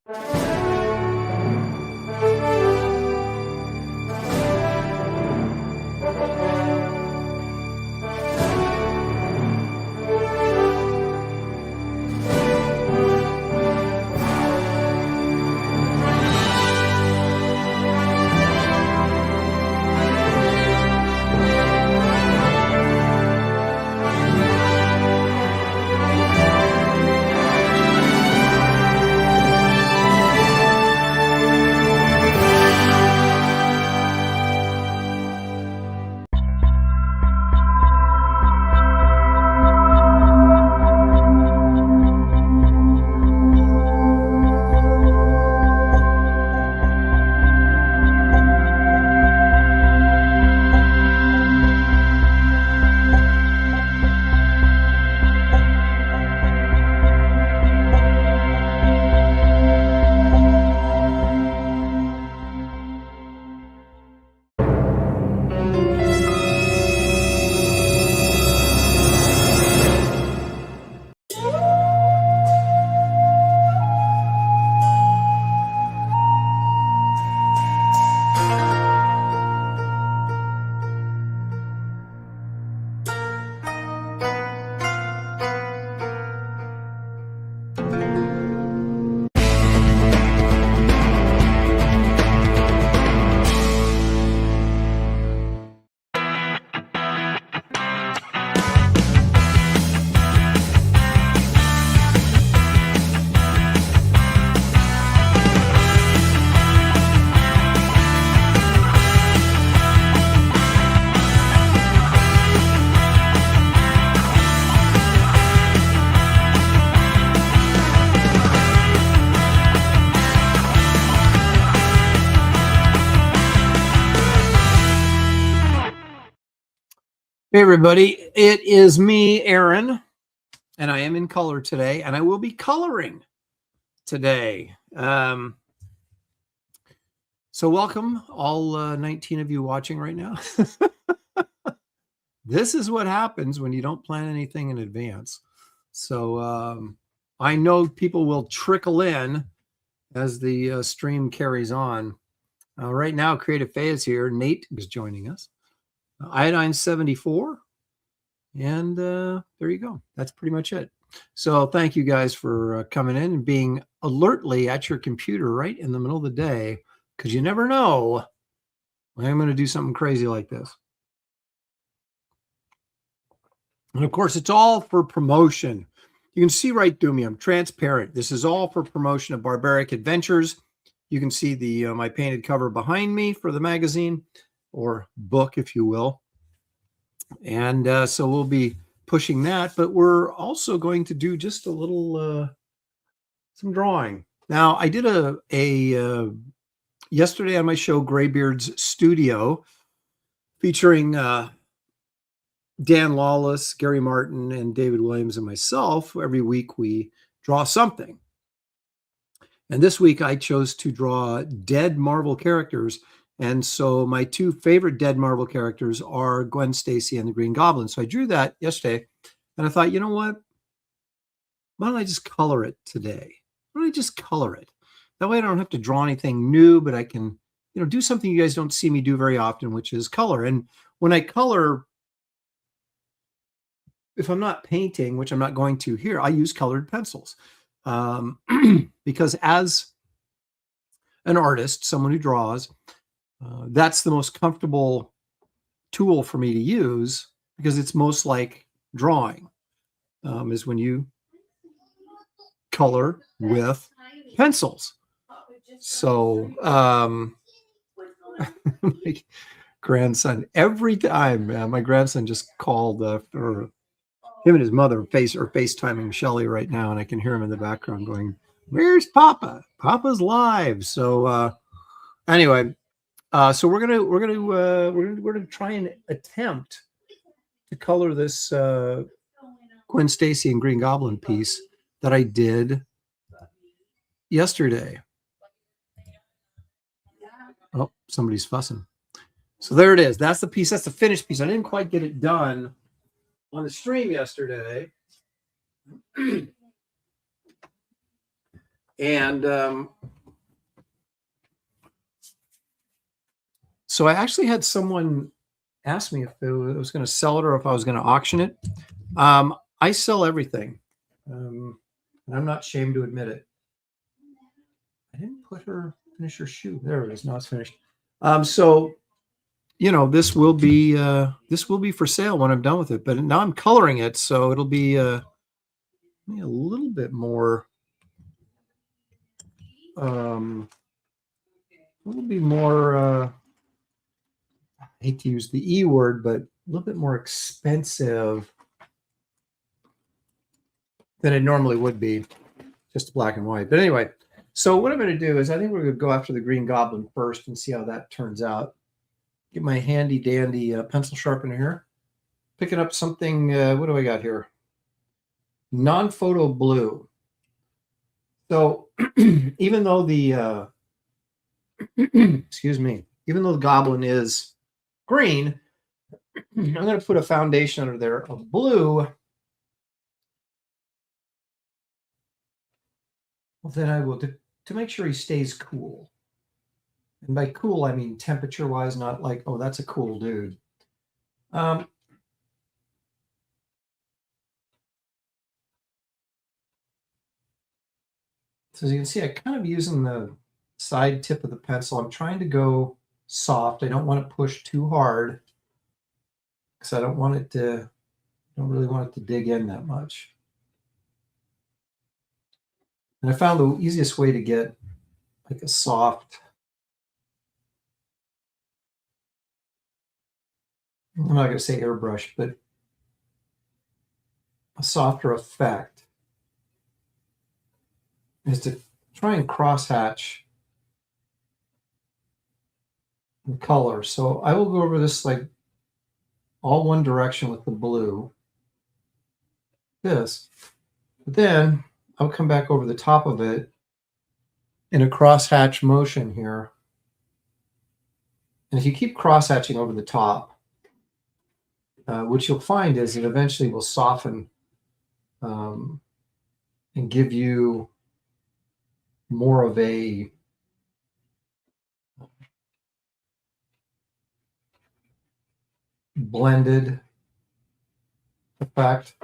Hey everybody, it is me, Aaron, and I am in color today, and I will be coloring today. So welcome, all 19 of you watching right now. This is what happens when you don't plan anything in advance. So I know people will trickle in as the stream carries on. Right now, Creative Faye is here. Nate is joining us. Iodine 74, and there you go. That's pretty much it. So thank you guys for coming in and being alertly at your computer right in the middle of the day, because you never know when I'm going to do something crazy like this. And of course, it's all for promotion. You can see right through me. I'm transparent. This is all for promotion of Barbaric Adventures. You can see the my painted cover behind me for the magazine, or book, if you will. And so we'll be pushing that, but we're also going to do just a little, some drawing. Now, I did a yesterday on my show, Graybeard's Studio, featuring Dan Lawless, Gary Martin, and David Williams and myself. Every week we draw something. And this week I chose to draw dead Marvel characters. And so my two favorite dead Marvel characters are Gwen Stacey and the Green Goblin. So I drew that yesterday, and I thought, you know what? Why don't I just color it today? Why don't I just color it? That way I don't have to draw anything new, but I can, do something you guys don't see me do very often, which is color. And when I color, if I'm not painting, which I'm not going to here, I use colored pencils. Because as an artist, someone who draws, that's the most comfortable tool for me to use, because it's most like drawing, is when you color with pencils. So my grandson, every time, my grandson just called for him and his mother FaceTiming Shelly right now, and I can hear him in the background going, "Where's Papa? Papa's live." So anyway. So we're gonna try and attempt to color this Gwen Stacey and Green Goblin piece that I did yesterday. Oh, somebody's fussing. So there it is. That's the piece. That's the finished piece. I didn't quite get it done on the stream yesterday. And so I actually had someone ask me if I was going to sell it or if I was going to auction it. I sell everything. And I'm not ashamed to admit it. I didn't finish her shoe. There it is. Now it's finished. So, this will be for sale when I'm done with it. But now I'm coloring it, so it'll be a little bit more. I hate to use the E word, but a little bit more expensive than it normally would be, just black and white. But anyway, so what I'm going to do is I think we're going to go after the Green Goblin first and see how that turns out. Get my handy dandy pencil sharpener here. Picking up something, what do I got here? Non-photo blue. So even though the, excuse me, even though the goblin is green, I'm going to put a foundation under there of blue. Well, then I will, to make sure he stays cool. And by cool, I mean temperature-wise, not like, oh, that's a cool dude. So as you can see, I'm kind of using the side tip of the pencil. I'm trying to go soft. I don't want to push too hard because I don't really want it to dig in that much. And I found the easiest way to get like a soft, I'm not going to say airbrush, but a softer effect is to try and crosshatch the color. So I will go over this like all one direction with the blue. But then I'll come back over the top of it in a crosshatch motion here. And if you keep crosshatching over the top, what you'll find is it eventually will soften and give you more of a blended effect.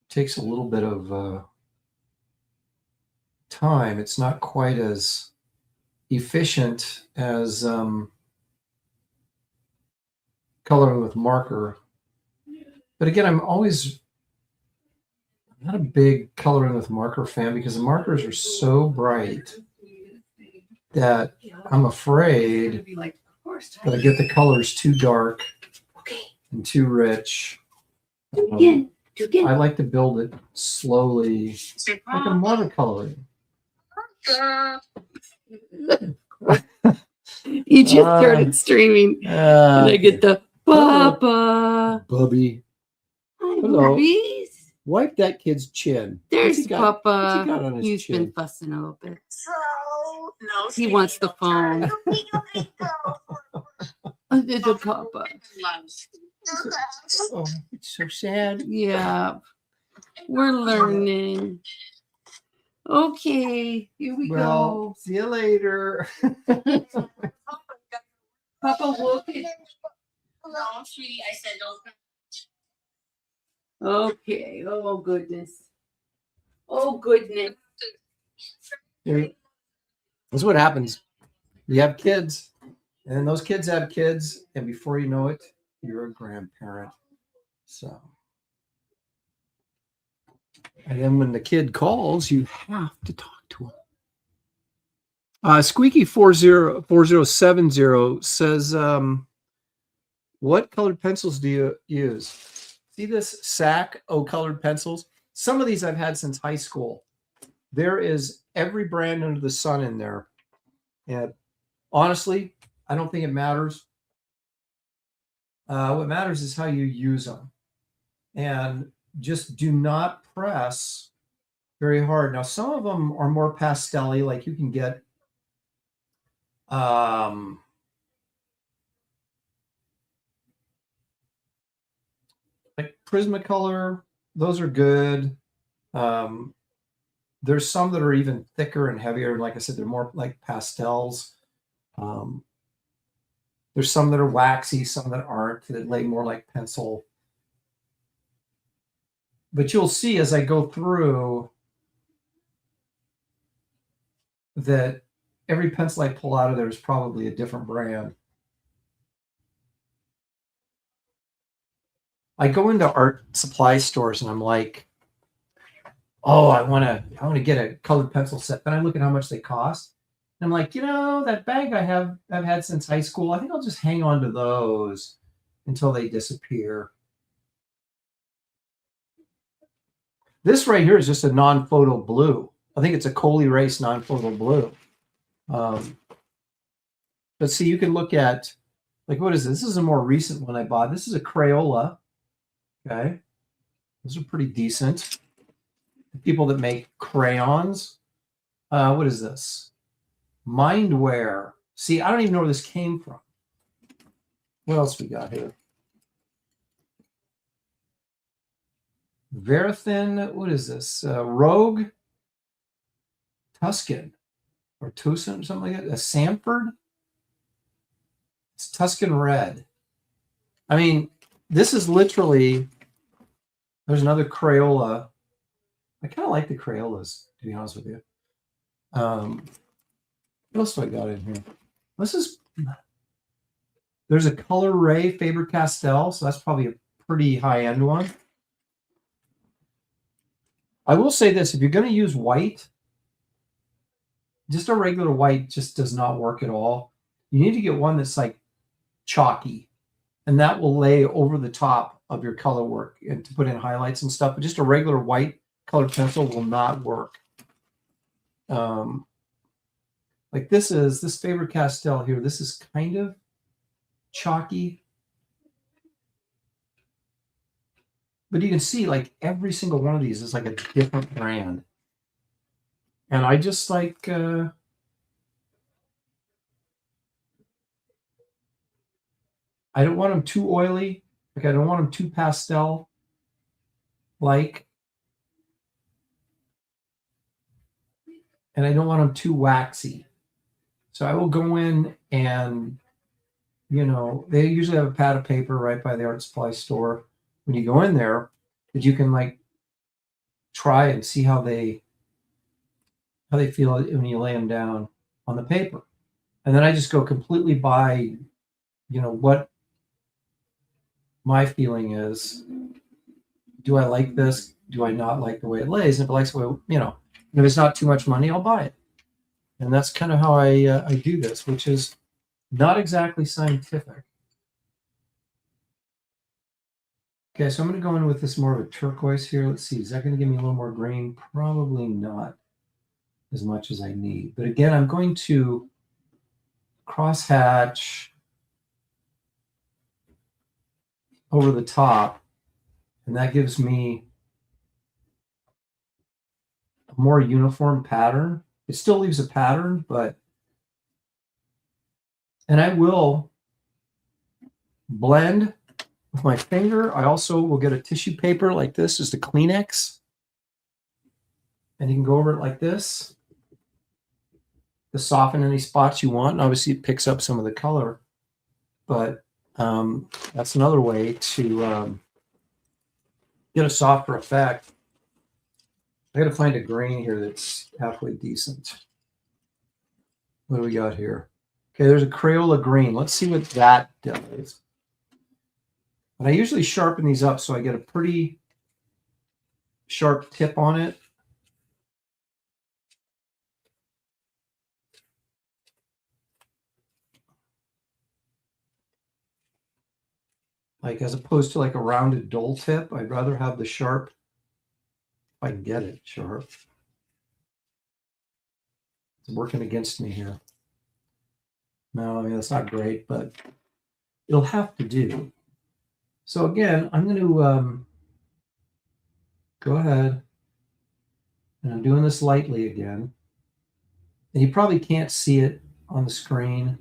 Takes a little bit of time. It's not quite as efficient as coloring with marker. But again, I'm not a big coloring with marker fan because the markers are so bright that I'm afraid that I get the colors too dark and too rich. I like to build it slowly, like I'm watercoloring. He just started streaming, and I get the Papa. Bubby. Hi, Hello. Bubbies. Wipe that kid's chin. There's Papa. What's he got on his He's chin? been fussing a little bit. He wants the phone. It's a Papa. Oh, it's so sad. Yeah, we're learning. Okay, here we go. See you later. Papa, look at. No, sweetie, I said don't. Okay. Oh goodness. Oh goodness. That's what happens. You have kids, and then those kids have kids, and before you know it, you're a grandparent. So, and then when the kid calls, you have to talk to him. Squeaky4070 says, what colored pencils do you use? See this sack of colored pencils? Some of these I've had since high school. There is every brand under the sun in there. And honestly, I don't think it matters. What matters is how you use them. And just do not press very hard. Now, some of them are more pastel-y, like you can get like Prismacolor, those are good. There's some that are even thicker and heavier. Like I said, they're more like pastels. There's some that are waxy, some that aren't, that lay more like pencil. But you'll see as I go through that every pencil I pull out of there is probably a different brand. I go into art supply stores and I'm like, oh, I want to get a colored pencil set. Then I look at how much they cost. And I'm like, you know, that bag I've had since high school, I think I'll just hang on to those until they disappear. This right here is just a non-photo blue. I think it's a coal erase non-photo blue. But see, you can look at, like, what is this? This is a more recent one I bought. This is a Crayola. Okay. Those are pretty decent. The people that make crayons. What is this? Mindware. See, I don't even know where this came from. What else we got here? Verithin. What is this? Rogue. Tuscan. Or Tucson, something like that. A Sanford. It's Tuscan Red. I mean, this is literally, there's another Crayola. I kind of like the Crayolas, to be honest with you. What else do I got in here? There's a Color Ray Faber-Castell, so that's probably a pretty high-end one. I will say this, if you're going to use white, just a regular white just does not work at all. You need to get one that's like chalky, and that will lay over the top of your color work and to put in highlights and stuff. But just a regular white colored pencil will not work. Like this Faber-Castell here, this is kind of chalky. But you can see like every single one of these is like a different brand. And I just like, I don't want them too oily. Like I don't want them too pastel. Like, and I don't want them too waxy. So I will go in and, you know, they usually have a pad of paper right by the art supply store when you go in there that you can like try and see how they feel when you lay them down on the paper. And then I just go completely by, you know, what my feeling is. Do I like this? Do I not like the way it lays? And if it likes the way, you know, if it's not too much money, I'll buy it. And that's kind of how I do this, which is not exactly scientific. Okay, so I'm going to go in with this more of a turquoise here. Let's see, is that going to give me a little more green? Probably not as much as I need. But again, I'm going to crosshatch over the top, and that gives me a more uniform pattern. It still leaves a pattern, but, and I will blend with my finger. I also will get a tissue paper like this, just a Kleenex, and you can go over it like this to soften any spots you want. And obviously it picks up some of the color, but that's another way to get a softer effect. I got to find a grain here that's halfway decent. What do we got here? Okay, there's a Crayola green. Let's see what that does. And I usually sharpen these up so I get a pretty sharp tip on it. Like as opposed to like a rounded dull tip, I'd rather have the sharp, if I can get it sharp. It's working against me here. No, I mean, that's not great, but it'll have to do. So again, I'm going to go ahead, and I'm doing this lightly again. And you probably can't see it on the screen,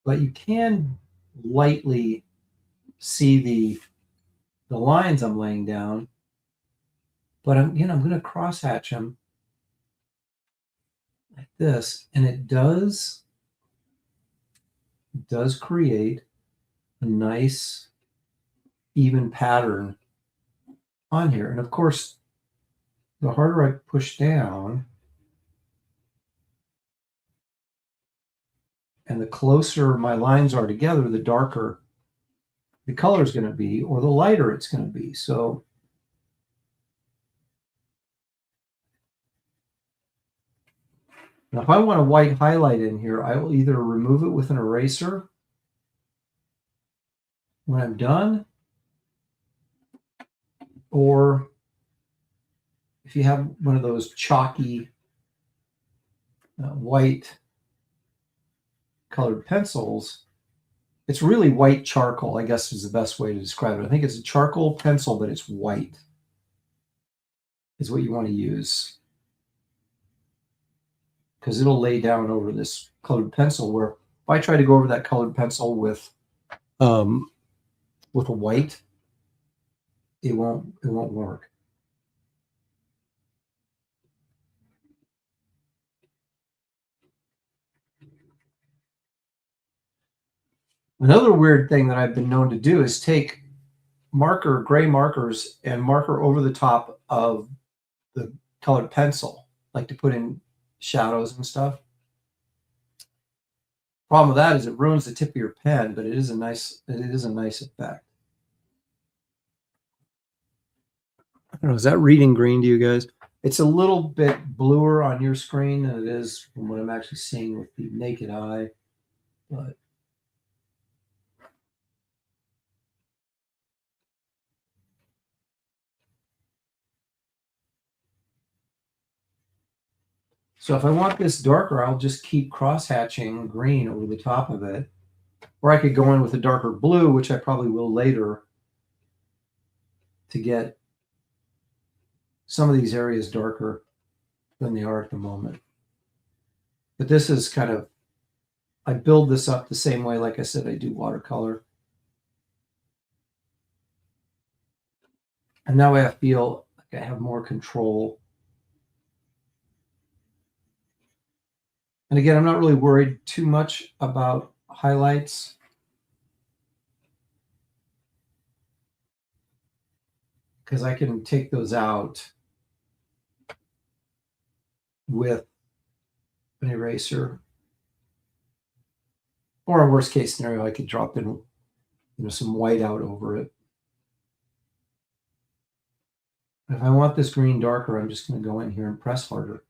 but you can lightly see the lines I'm laying down, but I'm going to cross hatch them like this, and it does create a nice even pattern on here. And of course, the harder I push down and the closer my lines are together, the darker the color is going to be, or the lighter it's going to be. So now if I want a white highlight in here, I will either remove it with an eraser when I'm done, or if you have one of those chalky white colored pencils, it's really white charcoal, I guess is the best way to describe it. I think it's a charcoal pencil, but it's white is what you want to use, because it'll lay down over this colored pencil, where if I try to go over that colored pencil with a white, it won't work. Another weird thing that I've been known to do is take gray markers and marker over the top of the colored pencil, like to put in shadows and stuff. Problem with that is it ruins the tip of your pen, but it is a nice effect. I don't know, is that reading green to you guys? It's a little bit bluer on your screen than it is from what I'm actually seeing with the naked eye, but so if I want this darker, I'll just keep cross-hatching green over the top of it. Or I could go in with a darker blue, which I probably will later, to get some of these areas darker than they are at the moment. But this is kind of, I build this up the same way, like I said, I do watercolor. And that way I feel like I have more control. And again, I'm not really worried too much about highlights. Because I can take those out with an eraser. Or a worst case scenario, I could drop in some white out over it. If I want this green darker, I'm just going to go in here and press harder.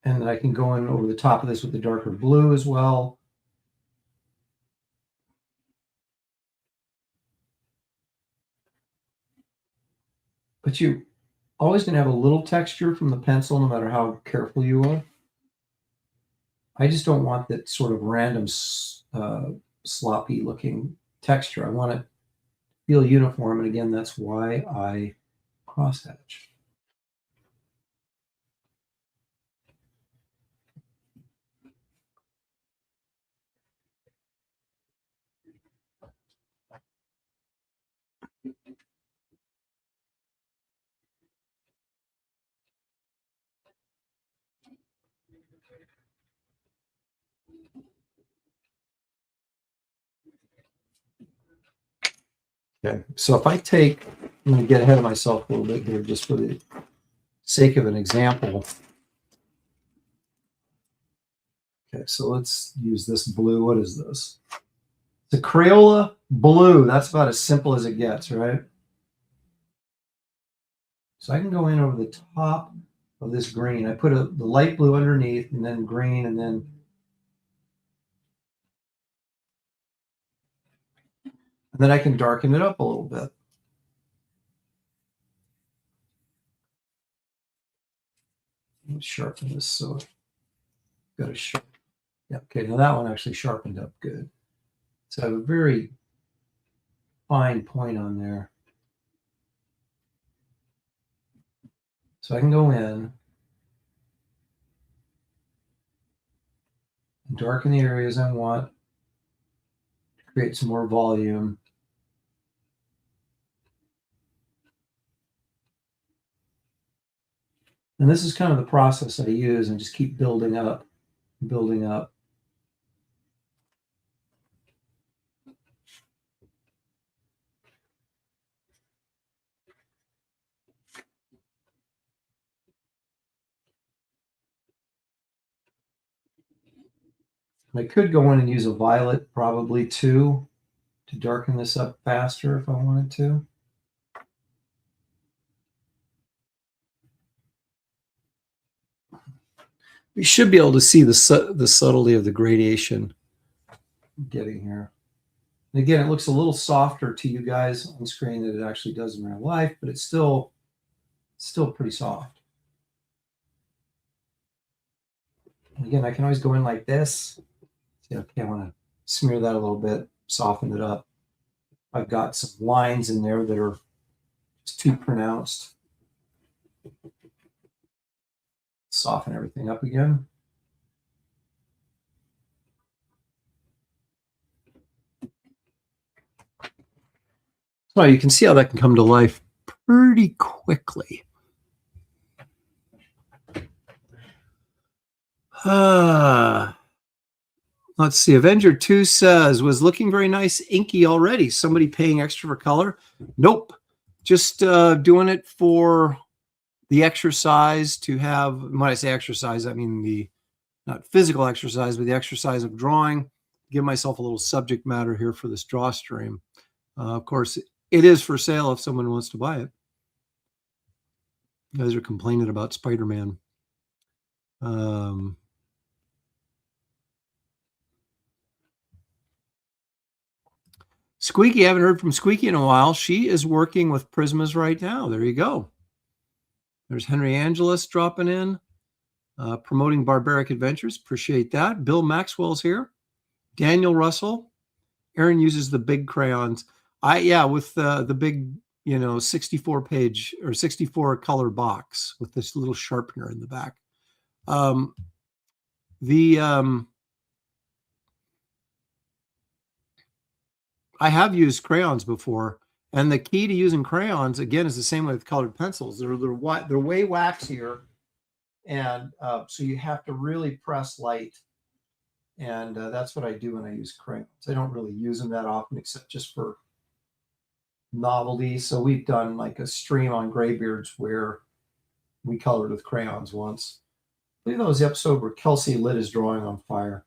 And then I can go in over the top of this with the darker blue as well. But you're always going to have a little texture from the pencil, no matter how careful you are. I just don't want that sort of random, sloppy looking texture. I want it to feel uniform. And again, that's why I crosshatch. Okay, so if I take, I'm going to get ahead of myself a little bit here just for the sake of an example. Okay, so let's use this blue. What is this? It's a Crayola blue. That's about as simple as it gets, right? So I can go in over the top of this green. I put the light blue underneath, and then green, and then I can darken it up a little bit. Let me sharpen this so I've got a sharp. Yeah, okay, now that one actually sharpened up good. So I have a very fine point on there. So I can go in and darken the areas I want to create some more volume. And this is kind of the process that I use, and just keep building up, building up. I could go in and use a violet probably too, to darken this up faster if I wanted to. We should be able to see the subtlety of the gradation getting here. And again, it looks a little softer to you guys on screen than it actually does in real life, but it's still pretty soft. And again, I can always go in like this. See, okay, I want to smear that a little bit, soften it up. I've got some lines in there that are just too pronounced. Soften everything up again. So you can see how that can come to life pretty quickly. Let's see. Avenger 2 says, was looking very nice inky already. Somebody paying extra for color? Nope. Just doing it for the exercise to have, when I say exercise, I mean the, not physical exercise, but the exercise of drawing. Give myself a little subject matter here for this draw stream. Of course, it is for sale if someone wants to buy it. You guys are complaining about Spider-Man. Squeaky, I haven't heard from Squeaky in a while. She is working with Prismas right now. There you go. There's Henry Angelus dropping in, promoting Barbaric Adventures. Appreciate that. Bill Maxwell's here. Daniel Russell. Aaron uses the big crayons. With the big, 64-page or 64-color box with this little sharpener in the back. I have used crayons before, and the key to using crayons, again, is the same way with colored pencils. They're way waxier, and so you have to really press light, and that's what I do when I use crayons. I don't really use them that often, except just for novelty. So we've done like a stream on Graybeards where we colored with crayons once. I believe that was the episode where Kelsey lit his drawing on fire.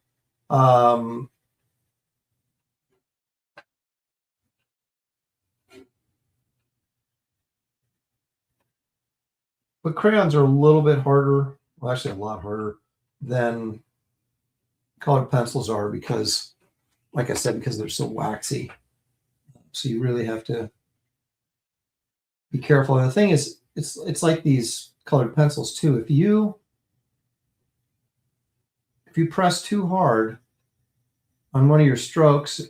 But crayons are a little bit harder, well, actually a lot harder than colored pencils are because, like I said, because they're so waxy. So you really have to be careful. And the thing is, it's like these colored pencils too. If you press too hard on one of your strokes,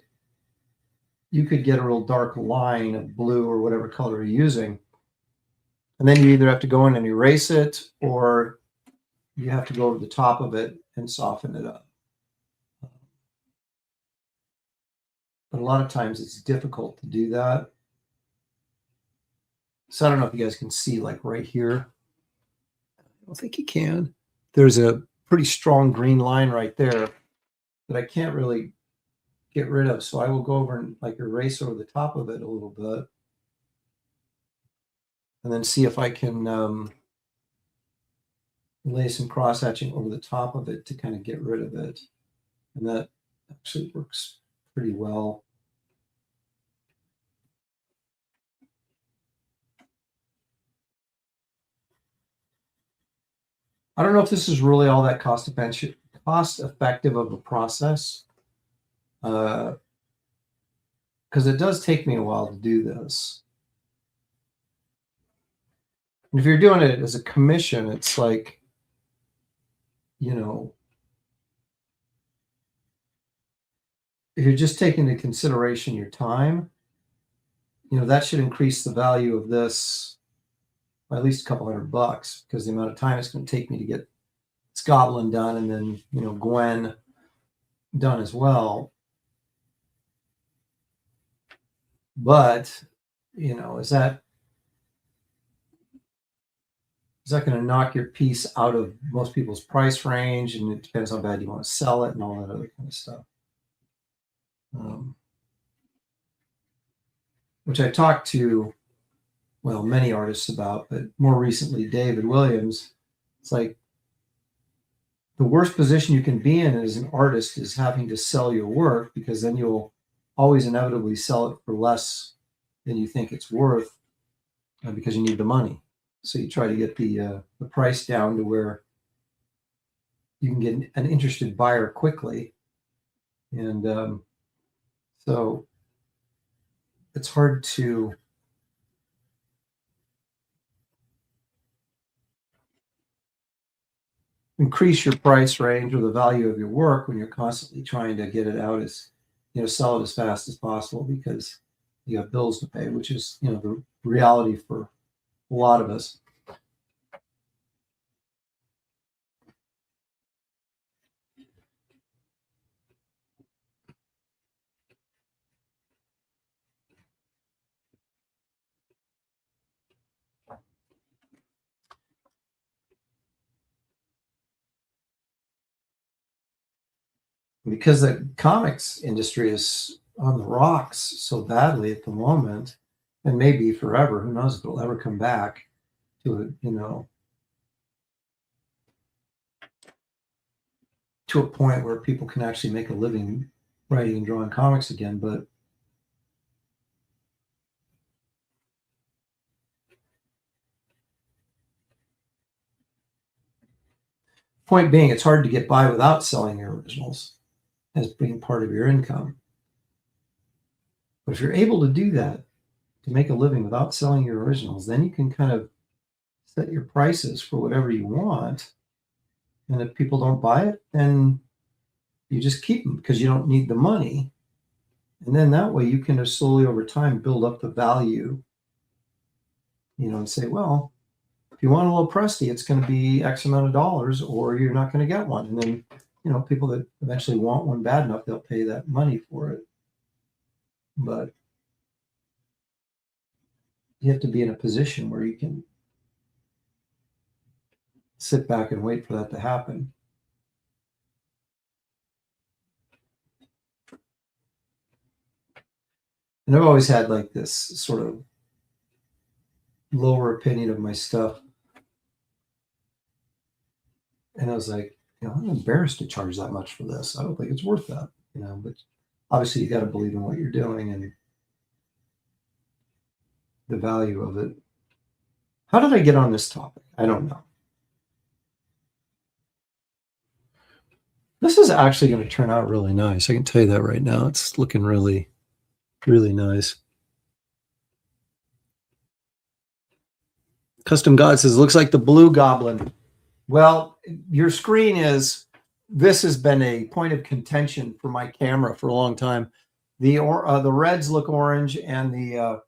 you could get a real dark line of blue or whatever color you're using. And then you either have to go in and erase it, or you have to go over the top of it and soften it up. But a lot of times it's difficult to do that. So I don't know if you guys can see, like right here. I don't think you can. There's a pretty strong green line right there that I can't really get rid of. So I will go over and like erase over the top of it a little bit. And then see if I can lay some cross hatching over the top of it to kind of get rid of it. And that actually works pretty well. I don't know if this is really all that cost effective of a process, because it does take me a while to do this. And if you're doing it as a commission, it's like, if you're just taking into consideration your time, that should increase the value of this by at least a couple $100, because the amount of time it's going to take me to get this goblin done, and then Gwen done as well. But, you know, is that going to knock your piece out of most people's price range? And it depends how bad you want to sell it and all that other kind of stuff. Which I talked to, well, many artists about, but more recently, David Williams. It's like the worst position you can be in as an artist is having to sell your work, because then you'll always inevitably sell it for less than you think it's worth, because you need the money. So you try to get the price down to where you can get an interested buyer quickly. And so it's hard to increase your price range or the value of your work when you're constantly trying to get it out as, you know, sell it as fast as possible, because you have bills to pay, which is, you know, the reality for a lot of us. Because the comics industry is on the rocks so badly at the moment, and maybe forever, who knows if it'll ever come back to a, you know, to a point where people can actually make a living writing and drawing comics again. But point being, it's hard to get by without selling your originals as being part of your income. But if you're able to do that, to make a living without selling your originals, then you can kind of set your prices for whatever you want. And if people don't buy it, then you just keep them because you don't need the money. And then that way you can just slowly over time build up the value, you know, and say, well, if you want a little Presti, it's going to be X amount of dollars, or you're not going to get one. And then, you know, people that eventually want one bad enough, they'll pay that money for it. But you have to be in a position where you can sit back and wait for that to happen. And I've always had like this sort of lower opinion of my stuff. And I was like, you know, I'm embarrassed to charge that much for this. I don't think it's worth that, you know, but obviously you got to believe in what you're doing and the value of it. How did I get on this topic? I don't know. This is actually going to turn out really nice. I can tell you that right now. It's looking really, really nice. Custom God says, looks like the blue goblin. Well, your screen is, this has been a point of contention for my camera for a long time. The reds look orange and the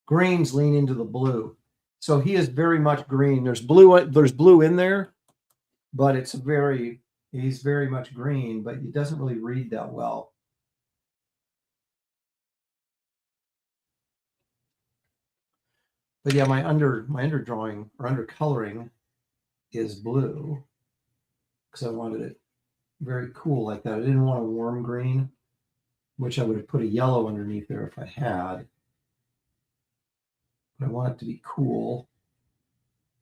greens lean into the blue. So he is very much green. There's blue in there, but he's very much green, but it doesn't really read that well. But yeah, my underdrawing or undercoloring is blue because I wanted it very cool like that. I didn't want a warm green, which I would have put a yellow underneath there if I had. But I want it to be cool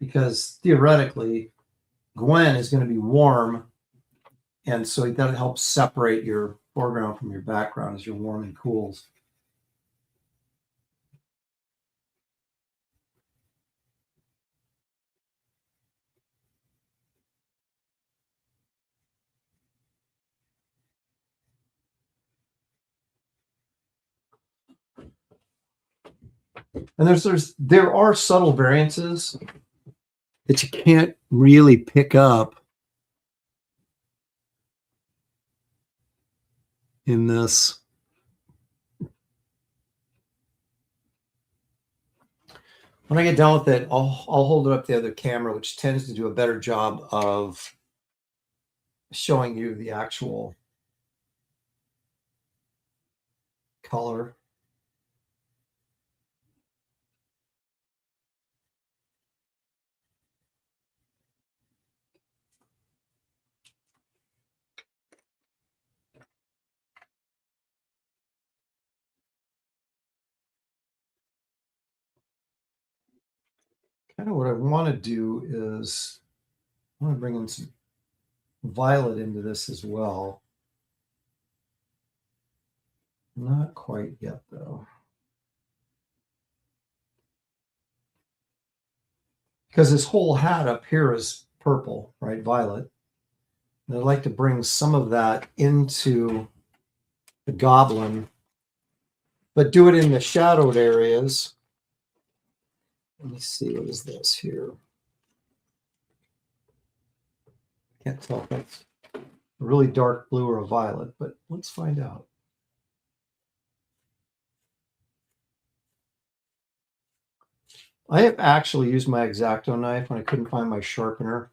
because theoretically, Gwen is going to be warm, and so that helps separate your foreground from your background as you're warm and cools. And there are subtle variances that you can't really pick up in this. When I get done with it, I'll hold it up to the other camera, which tends to do a better job of showing you the actual color. Kind of what I want to do is I want to bring in some violet into this as well. Not quite yet, though. Because this whole hat up here is purple, right? Violet. And I'd like to bring some of that into the goblin, but do it in the shadowed areas. Let me see, what is this here? Can't tell if that's a really dark blue or a violet, but let's find out. I have actually used my X-Acto knife when I couldn't find my sharpener.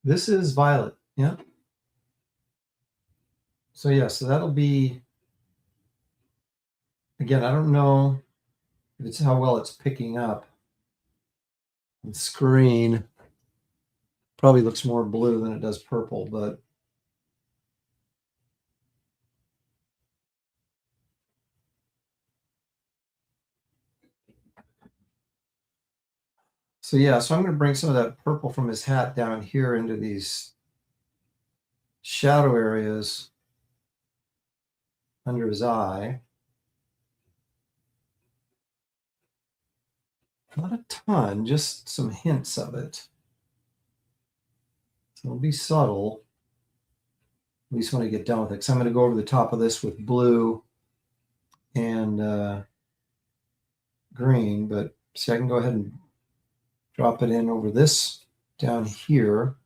This is violet, yeah. So yeah, so that'll be, again, I don't know if it's how well it's picking up on the screen. Probably looks more blue than it does purple, but so yeah, so I'm going to bring some of that purple from his hat down here into these shadow areas under his eye. Not a ton, just some hints of it. So it'll be subtle, at least when I get done with it. Because I'm going to go over the top of this with blue and green, but see, I can go ahead and drop it in over this down here.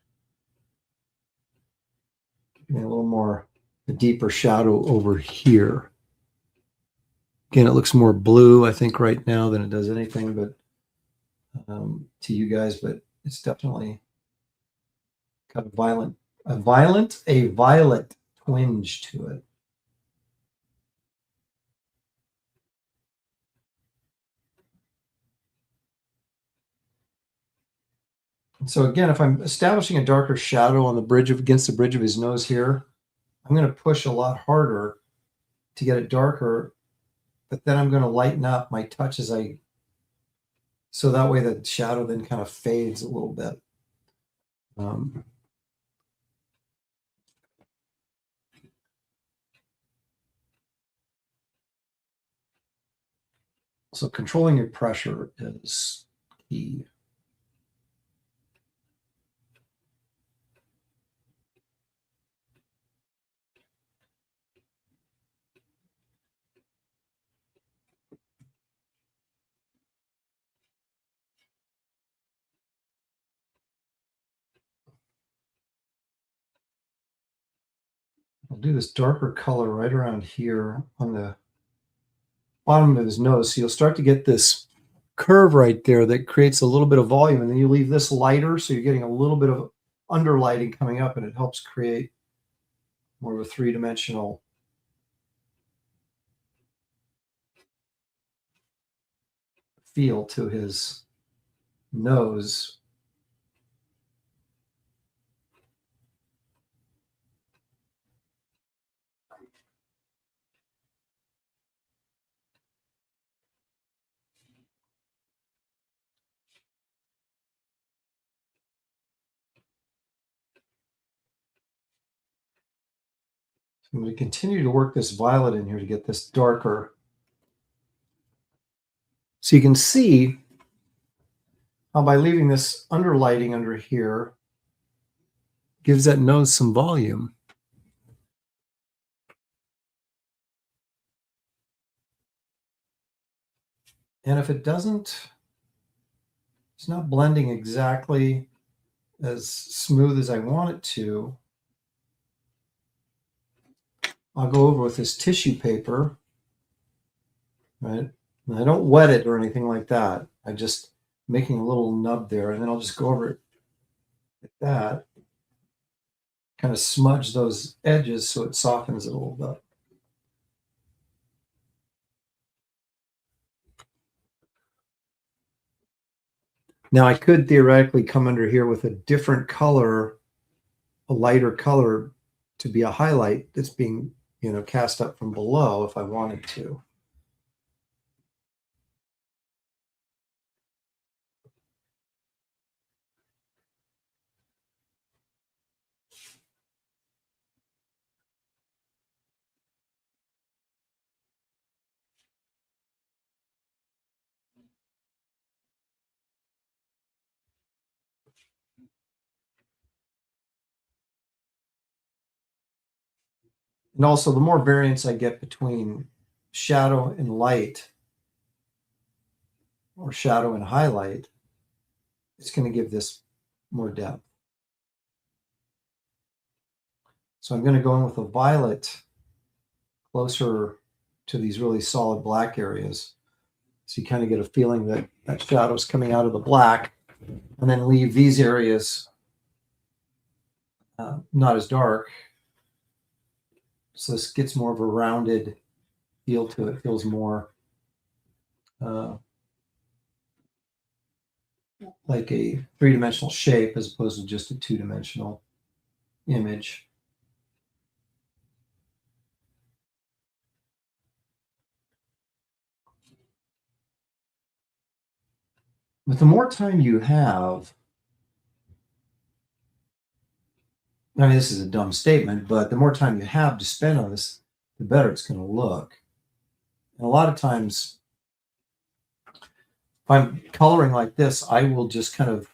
Give me a little more, a deeper shadow over here. Again, it looks more blue, I think, right now than it does anything but to you guys, but it's definitely got a violet twinge to it. And so again, if I'm establishing a darker shadow on the bridge against the bridge of his nose here, I'm going to push a lot harder to get it darker, but then I'm going to lighten up my touch so that way the shadow then kind of fades a little bit. So controlling your pressure is key. I'll do this darker color right around here on the bottom of his nose. So you'll start to get this curve right there that creates a little bit of volume. And then you leave this lighter, so you're getting a little bit of underlighting coming up, and it helps create more of a three-dimensional feel to his nose. I'm going to continue to work this violet in here to get this darker. So you can see how by leaving this underlighting under here gives that nose some volume. And if it doesn't, it's not blending exactly as smooth as I want it to, I'll go over with this tissue paper, right? And I don't wet it or anything like that. I'm just making a little nub there, and then I'll just go over it like that, kind of smudge those edges so it softens it a little bit. Now I could theoretically come under here with a different color, a lighter color, to be a highlight that's being, you know, cast up from below if I wanted to. And also, the more variance I get between shadow and light, or shadow and highlight, it's going to give this more depth. So I'm going to go in with a violet closer to these really solid black areas. So you kind of get a feeling that that shadow is coming out of the black, and then leave these areas not as dark. So this gets more of a rounded feel to it. Feels more like a three-dimensional shape as opposed to just a two-dimensional image. But the more time you have, I mean, this is a dumb statement, but the more time you have to spend on this, the better it's going to look. And a lot of times, if I'm coloring like this, I will just kind of,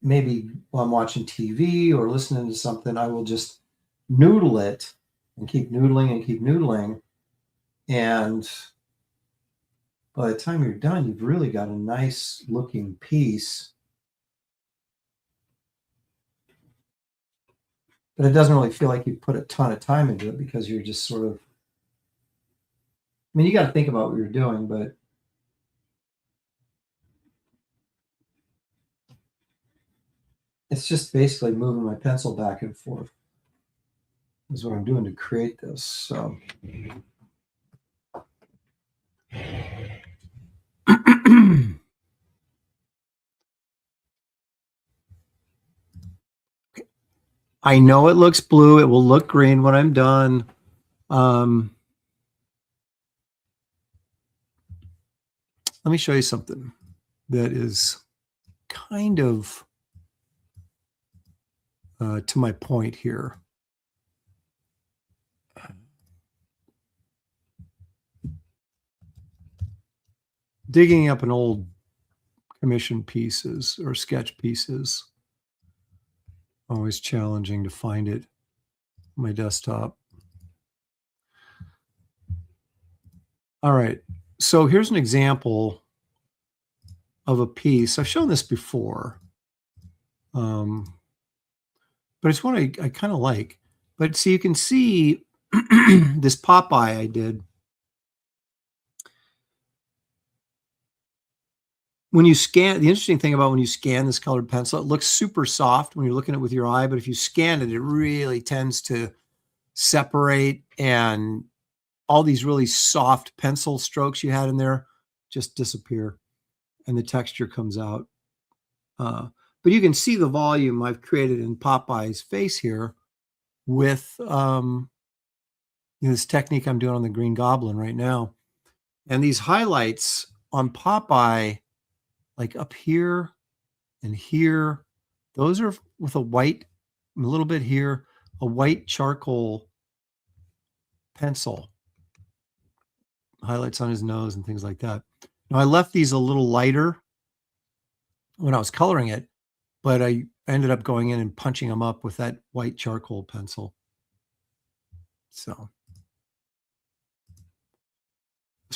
maybe while I'm watching TV or listening to something, I will just noodle it and keep noodling and keep noodling. And by the time you're done, you've really got a nice looking piece. But it doesn't really feel like you put a ton of time into it because you're just sort of, I mean, you got to think about what you're doing, but it's just basically moving my pencil back and forth is what I'm doing to create this. So I know it looks blue. It will look green when I'm done. Let me show you something that is kind of to my point here. Digging up an old commission pieces or sketch pieces. Always challenging to find it on my desktop. All right, so here's an example of a piece. I've shown this before, but it's one I kind of like. But see, you can see this Popeye I did. When you scan, the interesting thing about when you scan this colored pencil, it looks super soft when you're looking at it with your eye, but if you scan it, it really tends to separate, and all these really soft pencil strokes you had in there just disappear and the texture comes out. But you can see the volume I've created in Popeye's face here with this technique I'm doing on the Green Goblin right now. And these highlights on Popeye, like up here and here, those are with a white, a little bit here, a white charcoal pencil. Highlights on his nose and things like that. Now I left these a little lighter when I was coloring it, but I ended up going in and punching them up with that white charcoal pencil. So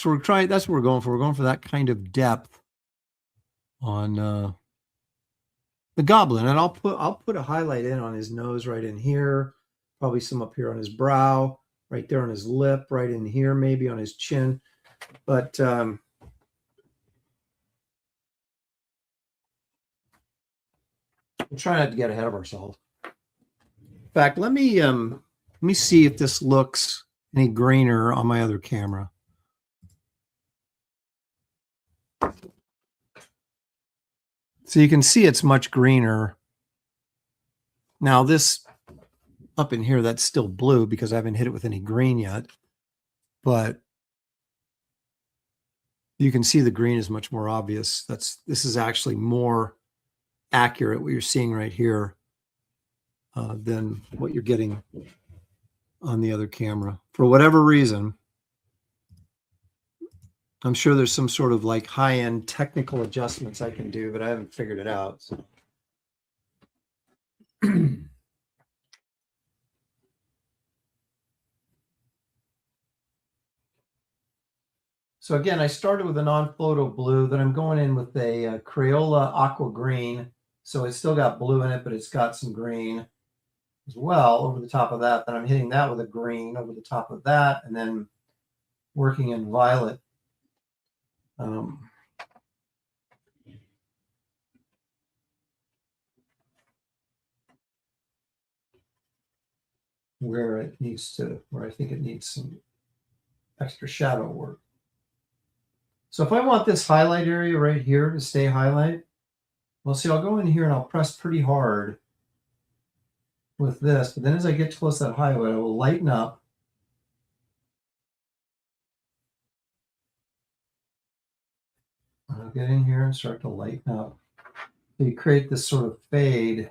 we're trying, that's what we're going for. We're going for that kind of depth on the Goblin. And I'll put a highlight in on his nose right in here, probably some up here on his brow, right there on his lip, right in here, maybe on his chin. But we'll try not to get ahead of ourselves. In fact, let me see if this looks any greener on my other camera. So you can see it's much greener. Now this up in here, that's still blue because I haven't hit it with any green yet. But you can see the green is much more obvious. This is actually more accurate, what you're seeing right here, than what you're getting on the other camera. For whatever reason, I'm sure there's some sort of like high-end technical adjustments I can do, but I haven't figured it out. So. So again, I started with a non-photo blue, then I'm going in with a Crayola aqua green. So it's still got blue in it, but it's got some green as well over the top of that. Then I'm hitting that with a green over the top of that, and then working in violet. Where I think it needs some extra shadow work. So if I want this highlight area right here to stay highlight, well, see, I'll go in here and I'll press pretty hard with this, but then as I get close to that highlight, I will lighten up. I'll get in here and start to lighten up. So you create this sort of fade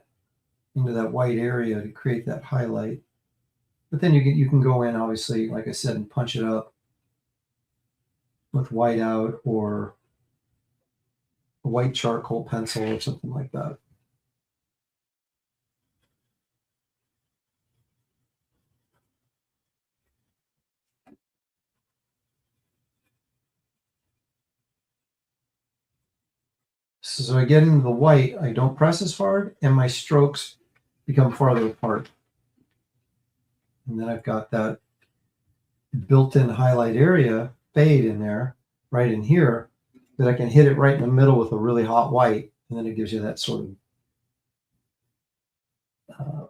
into that white area to create that highlight. But then you can go in, obviously, like I said, and punch it up with white out or a white charcoal pencil or something like that. So I get into the white, I don't press as hard, and my strokes become farther apart. And then I've got that built-in highlight area fade in there, right in here, that I can hit it right in the middle with a really hot white, and then it gives you that sort of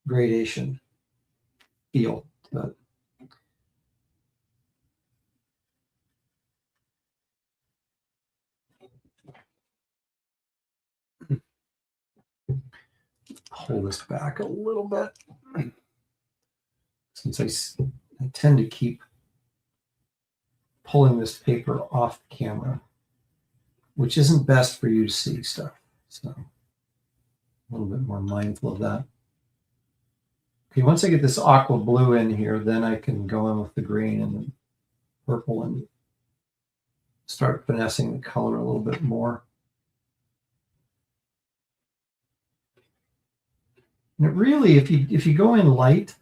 gradation feel. But pull this back a little bit, since I tend to keep pulling this paper off the camera, which isn't best for you to see stuff. So a little bit more mindful of that. Okay, once I get this aqua blue in here, then I can go in with the green and the purple and start finessing the color a little bit more. And it really, if you go in light,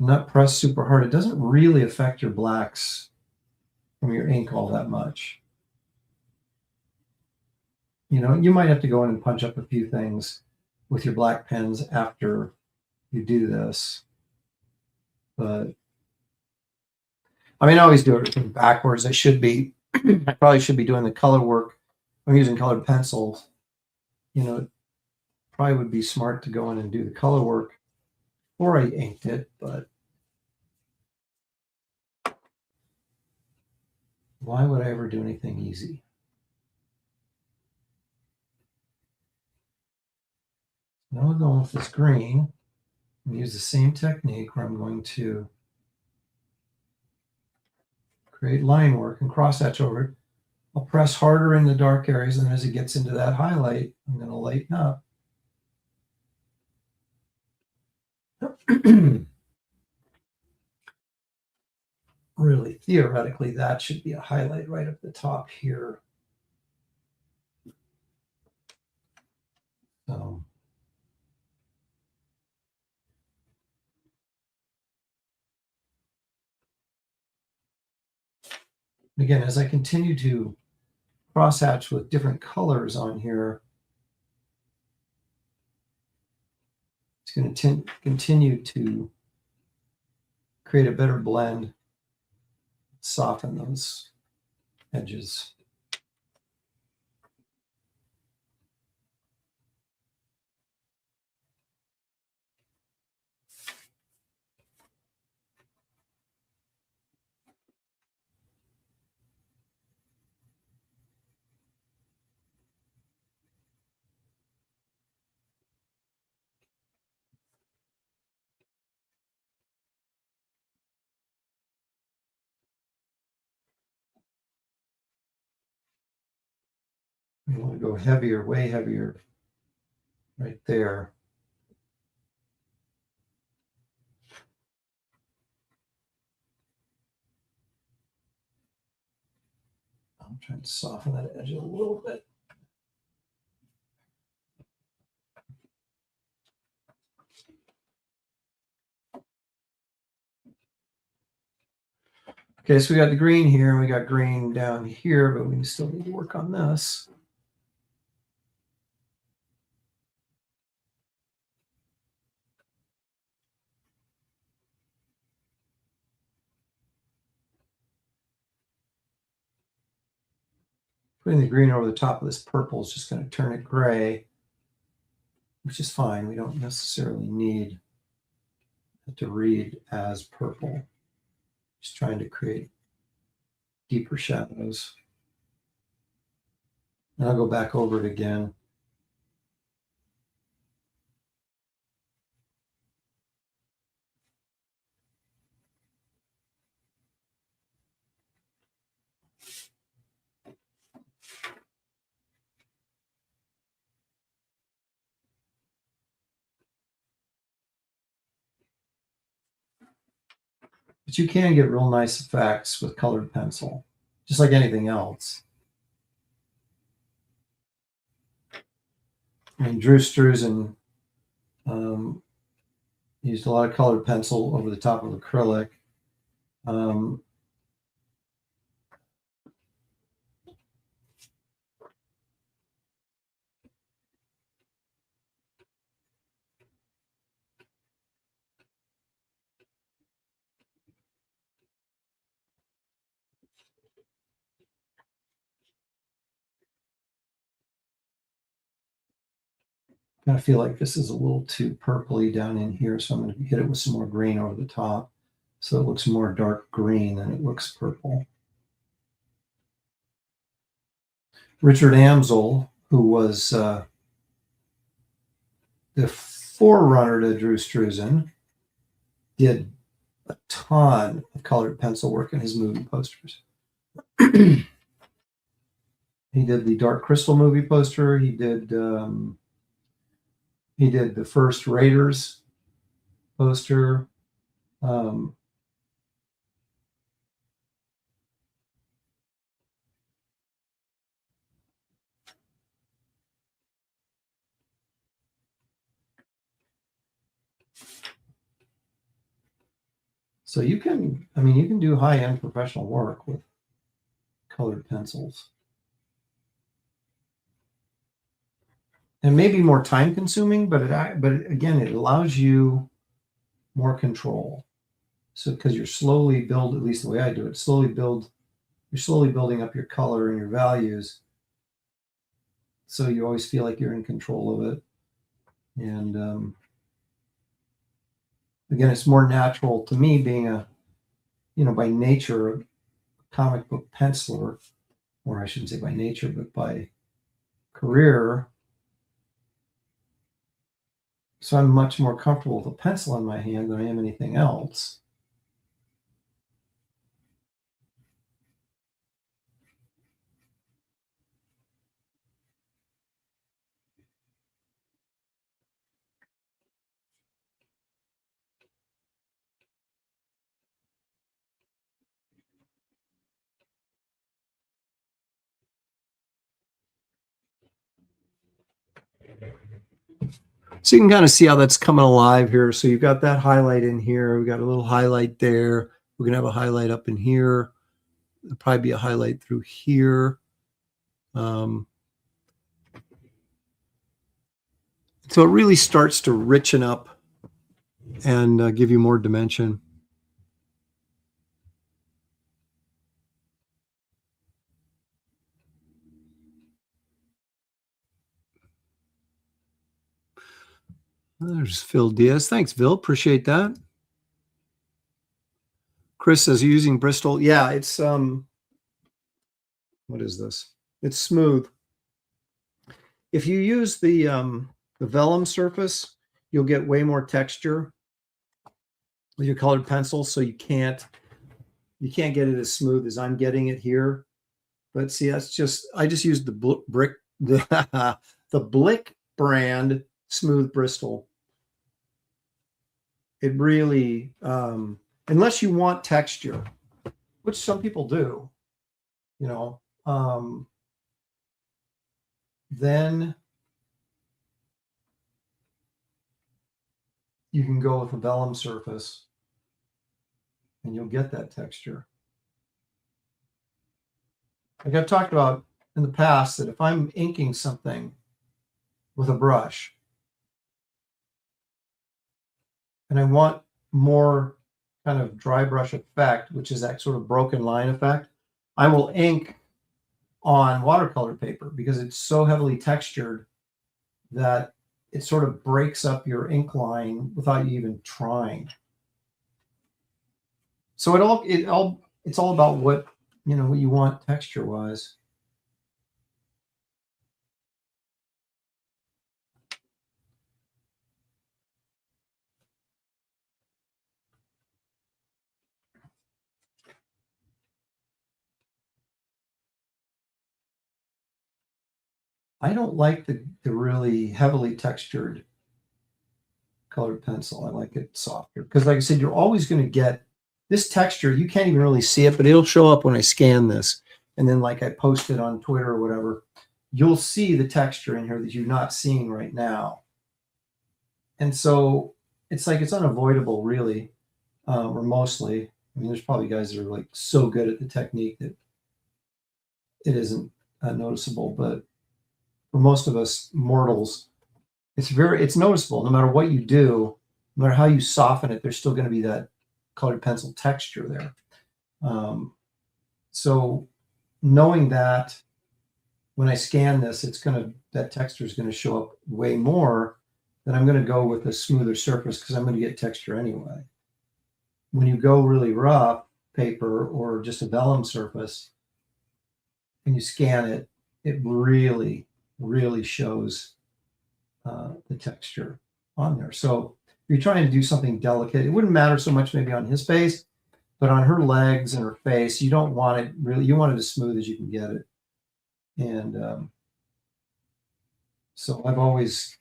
not press super hard, it doesn't really affect your blacks from your ink all that much. You know, you might have to go in and punch up a few things with your black pens after you do this. But I mean, I always do everything backwards. I probably should be doing the color work. I'm using colored pencils. You know, it probably would be smart to go in and do the color work before I inked it, but why would I ever do anything easy? Now we're going with this green and use the same technique where I'm going to create line work and cross hatch over it. I'll press harder in the dark areas, and as it gets into that highlight, I'm going to lighten up. Really, theoretically, that should be a highlight right up the top here. So again, as I continue to crosshatch with different colors on here, it's going to continue to create a better blend, soften those edges. You want to go heavier, way heavier right there. I'm trying to soften that edge a little bit. Okay, so we got the green here, and we got green down here, but we still need to work on this. Putting the green over the top of this purple is just going to turn it gray, which is fine. We don't necessarily need it to read as purple. Just trying to create deeper shadows. And I'll go back over it again. But you can get real nice effects with colored pencil, just like anything else. And Drew Struzan used a lot of colored pencil over the top of acrylic. I feel like this is a little too purpley down in here, so I'm going to hit it with some more green over the top so it looks more dark green than it looks purple. Richard Amsel, who was the forerunner to Drew Struzan, did a ton of colored pencil work in his movie posters. He did the Dark Crystal movie poster. He did the first Raiders poster. So you can, you can do high-end professional work with colored pencils. And maybe more time-consuming, but again, it allows you more control. So because you're slowly build, at least the way I do it, you're slowly building up your color and your values. So you always feel like you're in control of it. And again, it's more natural to me being by nature, a comic book penciler, or I shouldn't say by nature, but by career. So I'm much more comfortable with a pencil in my hand than I am anything else. So you can kind of see how that's coming alive here. So you've got that highlight in here. We've got a little highlight there. We're going to have a highlight up in here. There'll probably be a highlight through here. So it really starts to richen up and give you more dimension. There's Phil Diaz. Thanks, Phil. Appreciate that. Chris says using Bristol. Yeah, it's what is this? It's smooth. If you use the vellum surface, you'll get way more texture with your colored pencil, so you can't get it as smooth as I'm getting it here. But see, I just used the brick the Blick brand smooth Bristol. It really, unless you want texture, which some people do, you know, then you can go with a vellum surface and you'll get that texture. Like I've talked about in the past, that if I'm inking something with a brush and I want more kind of dry brush effect, which is that sort of broken line effect, I will ink on watercolor paper because it's so heavily textured that it sort of breaks up your ink line without you even trying. So it's all about what, you know, what you want texture wise. I don't like the really heavily textured colored pencil. I like it softer because, like I said, you're always going to get this texture. You can't even really see it, but it'll show up when I scan this. And then like I post it on Twitter or whatever, you'll see the texture in here that you're not seeing right now. And so it's like it's unavoidable, really, or mostly. I mean, there's probably guys that are like so good at the technique that it isn't noticeable, but for most of us mortals, it's noticeable. No matter what you do, no matter how you soften it, there's still going to be that colored pencil texture there. So knowing that when I scan this, that texture is going to show up way more, then I'm going to go with a smoother surface because I'm going to get texture anyway. When you go really rough paper or just a vellum surface and you scan it, it really, really shows the texture on there. So if you're trying to do something delicate, it wouldn't matter so much maybe on his face, but on her legs and her face, you don't want it really, you want it as smooth as you can get it. And so I've always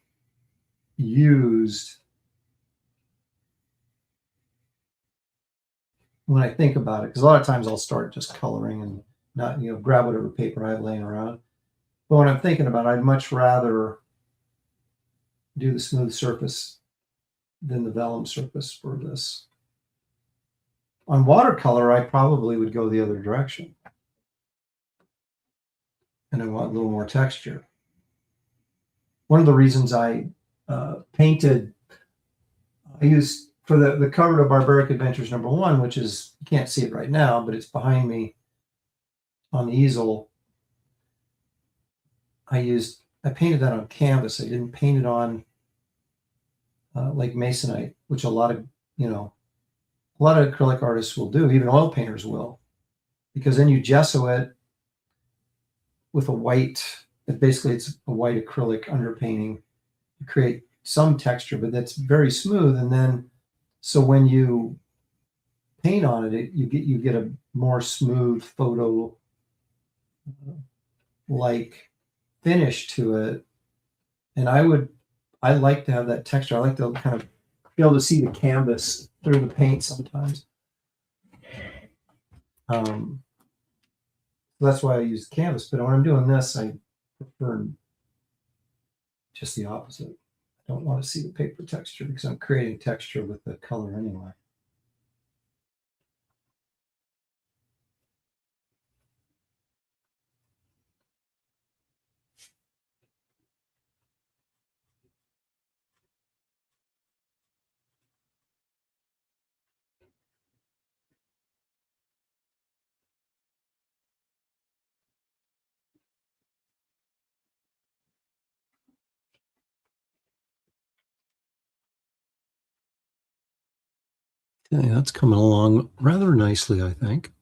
used, when I think about it, because a lot of times I'll start just coloring and not, you know, grab whatever paper I have laying around. But when I'm thinking about it, I'd much rather do the smooth surface than the vellum surface for this. On watercolor, I probably would go the other direction. And I want a little more texture. One of the reasons I painted, I used for the cover of Barbaric Adventures #1, which is, you can't see it right now, but it's behind me on the easel. I painted that on canvas. I didn't paint it on like masonite, which a lot of acrylic artists will do, even oil painters will, because then you gesso it with a white, basically it's a white acrylic underpainting. You create some texture, but that's very smooth. And then, so when you paint on it, you get a more smooth photo like finish to it. And I like to have that texture. I like to kind of be able to see the canvas through the paint sometimes. That's why I use canvas. But when I'm doing this, I prefer just the opposite. I don't want to see the paper texture because I'm creating texture with the color anyway. Okay, that's coming along rather nicely, I think.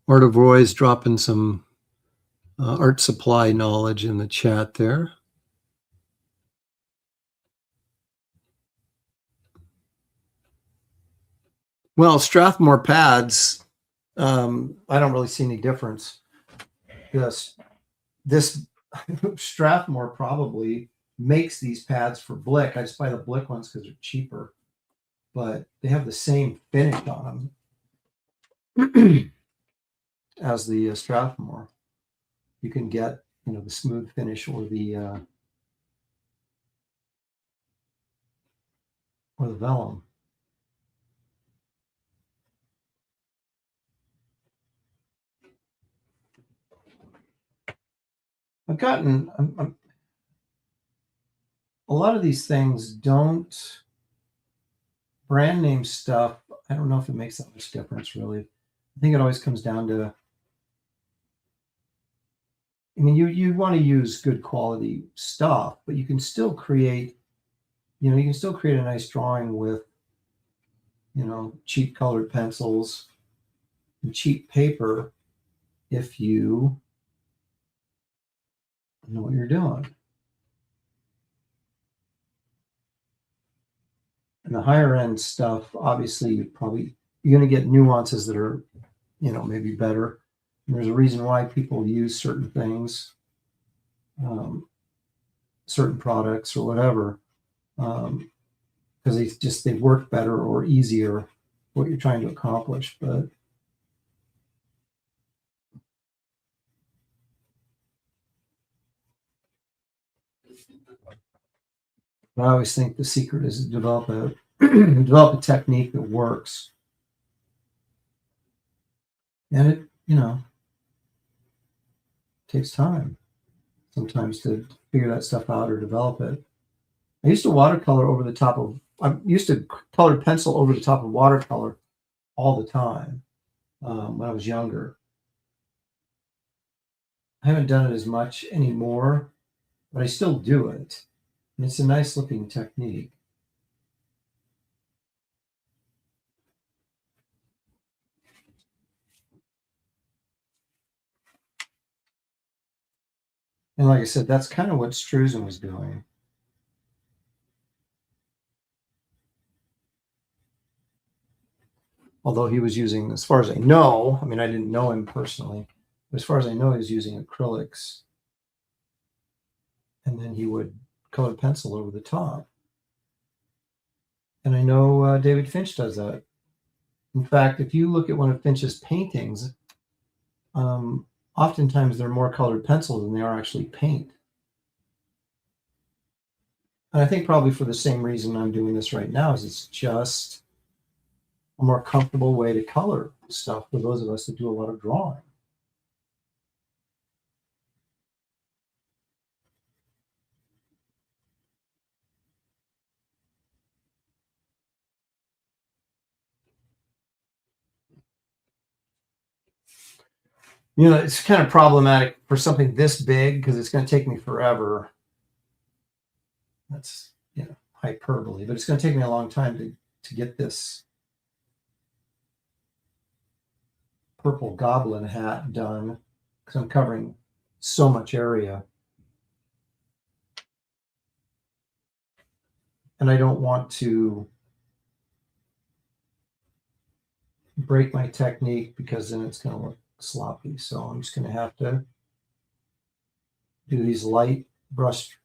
Art of Roy's dropping some art supply knowledge in the chat there. Well, Strathmore pads, I don't really see any difference. This Strathmore probably makes these pads for Blick. I just buy the Blick ones because they're cheaper, but they have the same finish on them as the Strathmore. You can get, the smooth finish or the vellum. I've gotten a lot of these things don't brand name stuff. I don't know if it makes that much difference really. I think it always comes down to, you want to use good quality stuff, but you can still create, you can still create a nice drawing with, cheap colored pencils and cheap paper if you know what you're doing. And the higher end stuff, obviously, you're going to get nuances that are, maybe better. And there's a reason why people use certain things, certain products or whatever, because they work better or easier what you're trying to accomplish. But I always think the secret is to develop a technique that works. And it, takes time sometimes to figure that stuff out or develop it. I used to color pencil over the top of watercolor all the time when I was younger. I haven't done it as much anymore, but I still do it. And it's a nice looking technique. And like I said, that's kind of what Struzen was doing. Although he was using, as far as I know, I didn't know him personally, but as far as I know, he was using acrylics. And then he would color pencil over the top. And I know David Finch does that. In fact, if you look at one of Finch's paintings, oftentimes they're more colored pencil than they are actually paint. And I think probably for the same reason I'm doing this right now, is it's just a more comfortable way to color stuff for those of us that do a lot of drawing. It's kind of problematic for something this big because it's going to take me forever. That's, hyperbole, but it's going to take me a long time to get this purple goblin hat done because I'm covering so much area. And I don't want to break my technique because then it's going to look sloppy. So I'm just going to have to do these light brush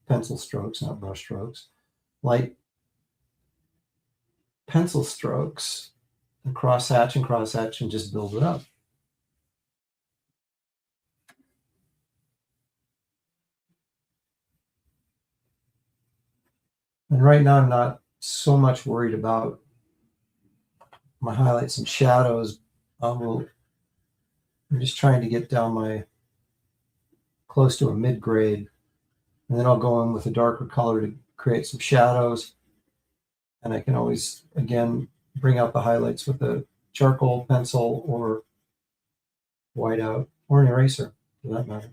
pencil strokes, not brush strokes, light pencil strokes and cross hatch and just build it up. And right now I'm not so much worried about my highlights and shadows. I'm just trying to get down close to a mid-grade, and then I'll go in with a darker color to create some shadows. And I can always, again, bring out the highlights with a charcoal pencil or whiteout or an eraser, for that matter.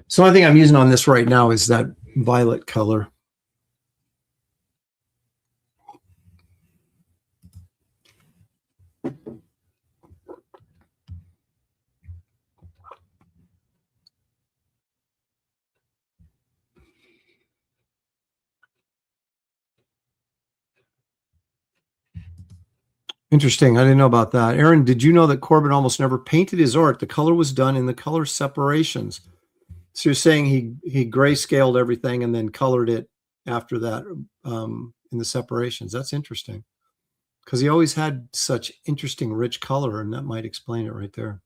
So one thing I'm using on this right now is that violet color. Interesting. I didn't know about that. Aaron, did you know that Corbin almost never painted his art? The color was done in the color separations. So you're saying he grayscaled everything and then colored it after that in the separations. That's interesting, because he always had such interesting, rich color, and that might explain it right there.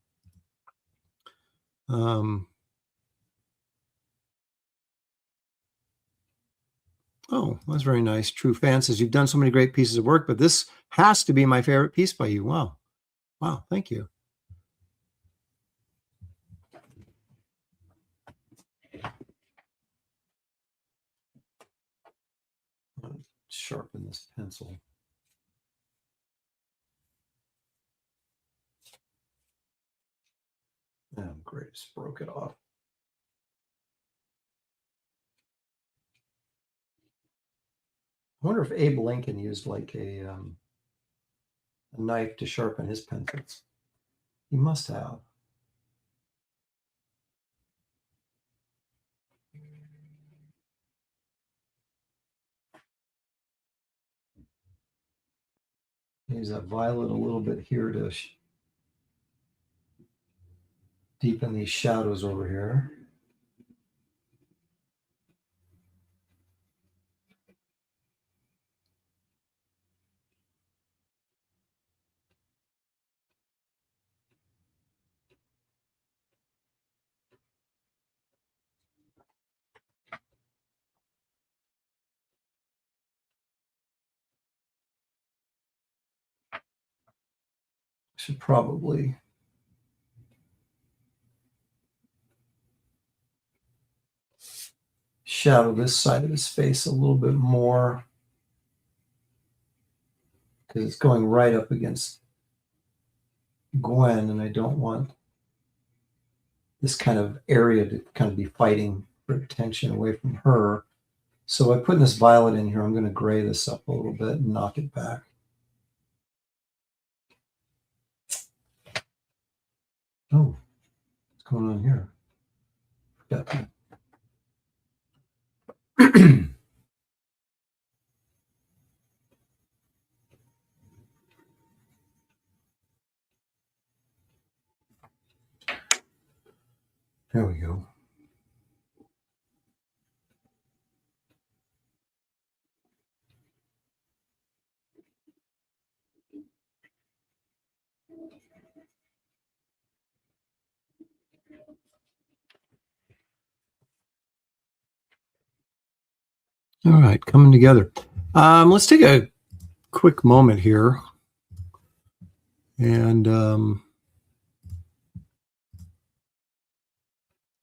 Oh, that's very nice. True Fan says, you've done so many great pieces of work, but this has to be my favorite piece by you. Wow. Wow. Thank you. Sharpen this pencil. Oh, great. Just broke it off. I wonder if Abe Lincoln used like a knife to sharpen his pencils. He must have. Use that violet a little bit here to deepen these shadows over here. Should probably shadow this side of his face a little bit more, because it's going right up against Gwen, and I don't want this kind of area to kind of be fighting for attention away from her. So by putting this violet in here, I'm going to gray this up a little bit and knock it back. Oh, what's going on here? Forgot that. There we go. All right, coming together. Let's take a quick moment here and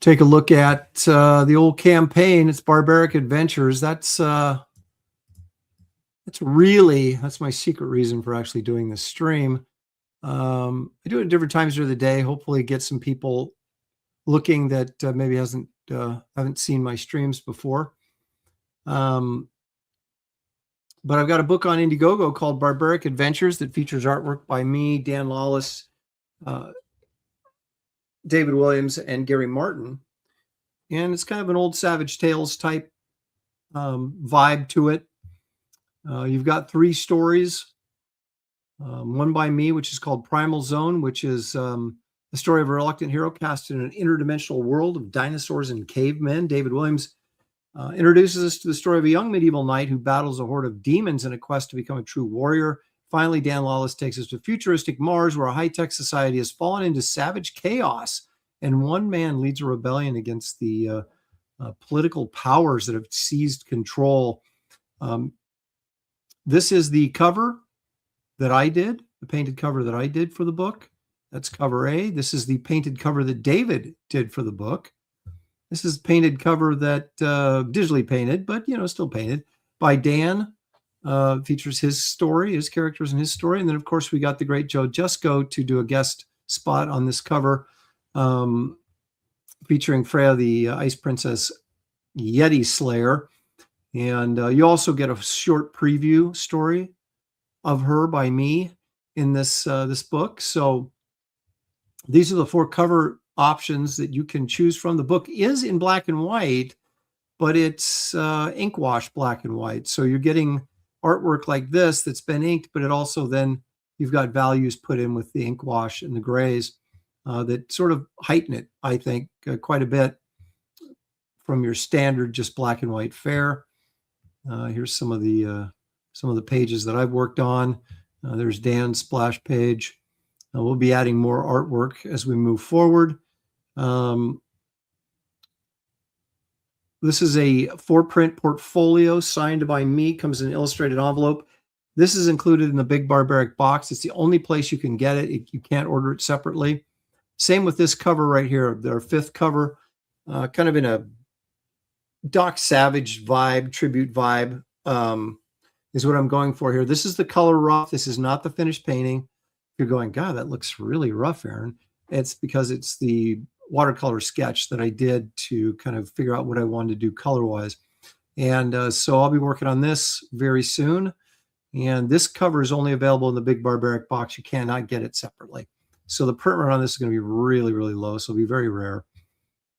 take a look at the old campaign. It's Barbaric Adventures. That's my secret reason for actually doing this stream. I do it at different times of the day. Hopefully, get some people looking that maybe haven't seen my streams before. But I've got a book on Indiegogo called Barbaric Adventures that features artwork by me, Dan Lawless, David Williams, and Gary Martin. And it's kind of an old Savage Tales type vibe to it. You've got 3 stories. One by me, which is called Primal Zone, which is the story of a reluctant hero cast in an interdimensional world of dinosaurs and cavemen. David Williams introduces us to the story of a young medieval knight who battles a horde of demons in a quest to become a true warrior. Finally, Dan Lawless takes us to futuristic Mars, where a high-tech society has fallen into savage chaos, and one man leads a rebellion against the political powers that have seized control. This is the cover that I did, the painted cover that I did for the book. That's cover A. This is the painted cover that David did for the book. This is painted cover that digitally painted, but still painted by Dan. Features his story, his characters, and his story. And then, of course, we got the great Joe Jusko to do a guest spot on this cover, featuring Freya, the Ice Princess Yeti Slayer. And you also get a short preview story of her by me in this book. So these are the 4 cover options that you can choose from. The book is in black and white, but it's ink wash black and white. So you're getting artwork like this that's been inked, but it also then you've got values put in with the ink wash and the grays that sort of heighten it, I think, quite a bit from your standard just black and white fare. Here's some of the pages that I've worked on. There's Dan's splash page. We'll be adding more artwork as we move forward. This is a 4-print portfolio signed by me, comes in an illustrated envelope. This is included in the Big Barbaric box. It's the only place you can get it. You can't order it separately. Same with this cover right here, their 5th cover, kind of in a Doc Savage vibe, tribute vibe, is what I'm going for here. This is the color rough. This is not the finished painting. You're going, God, that looks really rough, Aaron. It's because it's the watercolor sketch that I did to kind of figure out what I wanted to do color-wise. And so I'll be working on this very soon. And this cover is only available in the Big Barbaric box. You cannot get it separately. So the print run on this is going to be really, really low. So it'll be very rare.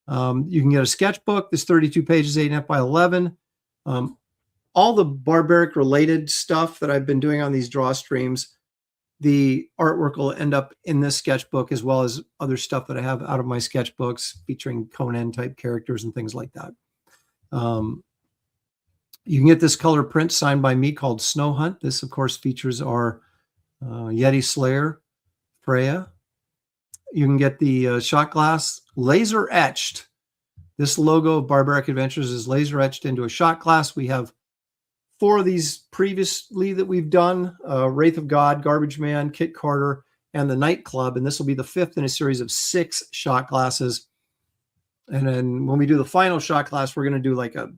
You can get a sketchbook. This 32 pages, 8.5 by 11. All the Barbaric related stuff that I've been doing on these draw streams, the artwork will end up in this sketchbook, as well as other stuff that I have out of my sketchbooks featuring Conan type characters and things like that. You can get this color print signed by me called Snow Hunt. This, of course, features our Yeti Slayer, Freya. You can get the shot glass laser etched. This logo of Barbaric Adventures is laser etched into a shot glass. We have 4 of these previously that we've done, Wraith of God, Garbage Man, Kit Carter, and the Nightclub. And this will be the 5th in a series of 6 shot glasses. And then when we do the final shot glass, we're going to do like a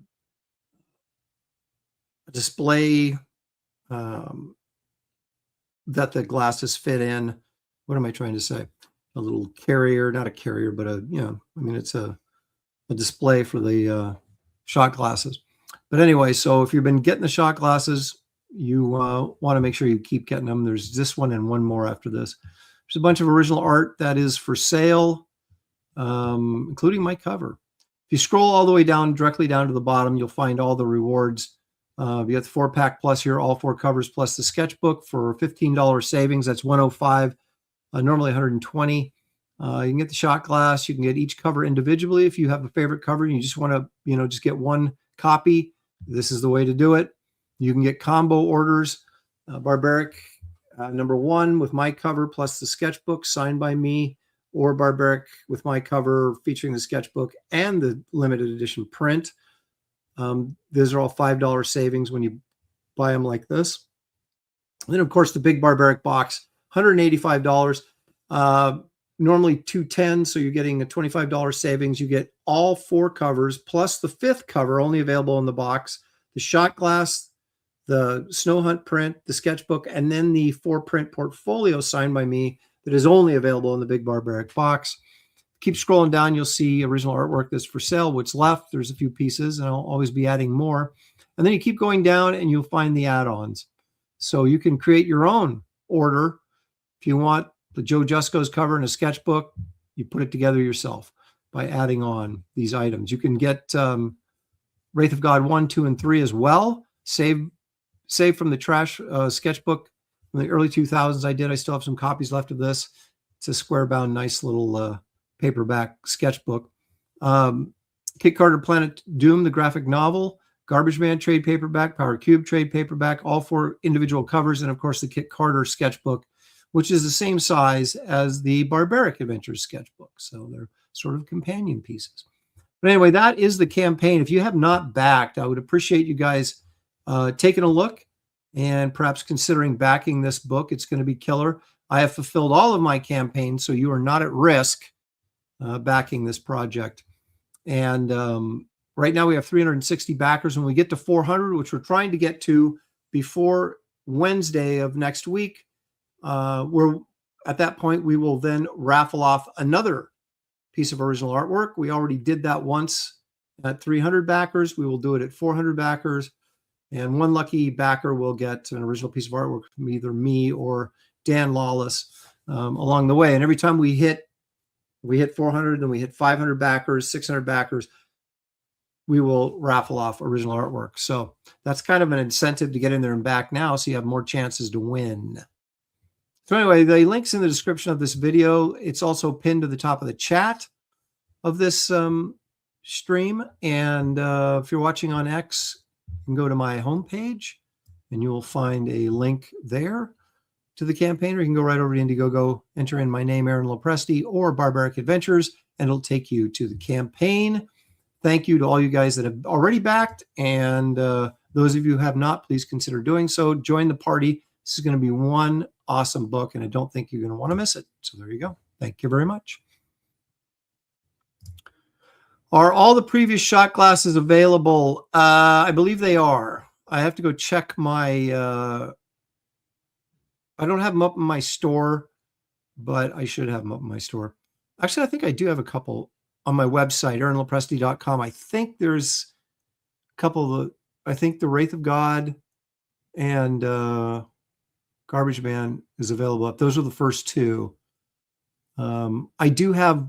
display that the glasses fit in. What am I trying to say? A little carrier, not a carrier, but it's a display for the shot glasses. But anyway, so if you've been getting the shot glasses, you want to make sure you keep getting them. There's this one and one more after this. There's a bunch of original art that is for sale, including my cover. If you scroll all the way down, directly down to the bottom, you'll find all the rewards. You got the 4-pack plus here, all 4 covers plus the sketchbook for $15 savings. That's $105, normally $120. You can get the shot glass. You can get each cover individually if you have a favorite cover and you just want to, just get one copy. This is the way to do it. You can get combo orders. Barbaric #1 with my cover plus the sketchbook signed by me, or Barbaric with my cover featuring the sketchbook and the limited edition print. These are all $5 savings when you buy them like this. And then, of course, the Big Barbaric box, $185. Normally $210, so you're getting a $25 savings. You get all 4 covers plus the 5th cover only available in the box, the shot glass, the Snow Hunt print, the sketchbook, and then the 4-print portfolio signed by me that is only available in the Big Barbaric box. Keep scrolling down, you'll see original artwork that's for sale. What's left, there's a few pieces, and I'll always be adding more. And then you keep going down and you'll find the add-ons. So you can create your own order. If you want the Joe Jusko's cover and a sketchbook, you put it together yourself by adding on these items. You can get Wraith of God 1, 2, and 3 as well. Save from the trash sketchbook from the early 2000s I did. I still have some copies left of this. It's a square-bound, nice little paperback sketchbook. Kit Carter Planet Doom, the graphic novel, Garbage Man trade paperback, Power Cube trade paperback, all 4 individual covers, and of course the Kit Carter sketchbook, which is the same size as the Barbaric Adventures sketchbook. So they're sort of companion pieces. But anyway, that is the campaign. If you have not backed, I would appreciate you guys taking a look and perhaps considering backing this book. It's going to be killer. I have fulfilled all of my campaigns, so you are not at risk backing this project. And right now we have 360 backers. When we get to 400, which we're trying to get to before Wednesday of next week, at that point, we will then raffle off another piece of original artwork. We already did that once at 300 backers. We will do it at 400 backers. And one lucky backer will get an original piece of artwork from either me or Dan Lawless along the way. And every time we hit 400, then we hit 500 backers, 600 backers, we will raffle off original artwork. So that's kind of an incentive to get in there and back now, so you have more chances to win. So anyway, the link's in the description of this video. It's also pinned to the top of the chat of this stream. And if you're watching on X, you can go to my homepage and you will find a link there to the campaign, or you can go right over to Indiegogo, enter in my name, Aaron Lopresti, or Barbaric Adventures, and it'll take you to the campaign. Thank you to all you guys that have already backed, and those of you who have not, please consider doing so. Join the party. This is going to be one awesome book, and I don't think you're going to want to miss it. So there you go. Thank you very much. Are all the previous shot glasses available? I believe they are. I have to go check my... I don't have them up in my store, but I should have them up in my store. Actually, I think I do have a couple on my website, aaronlopresti.com. I think there's a couple of I think the Wraith of God and Garbage Man is available up. Those are the first two. I do have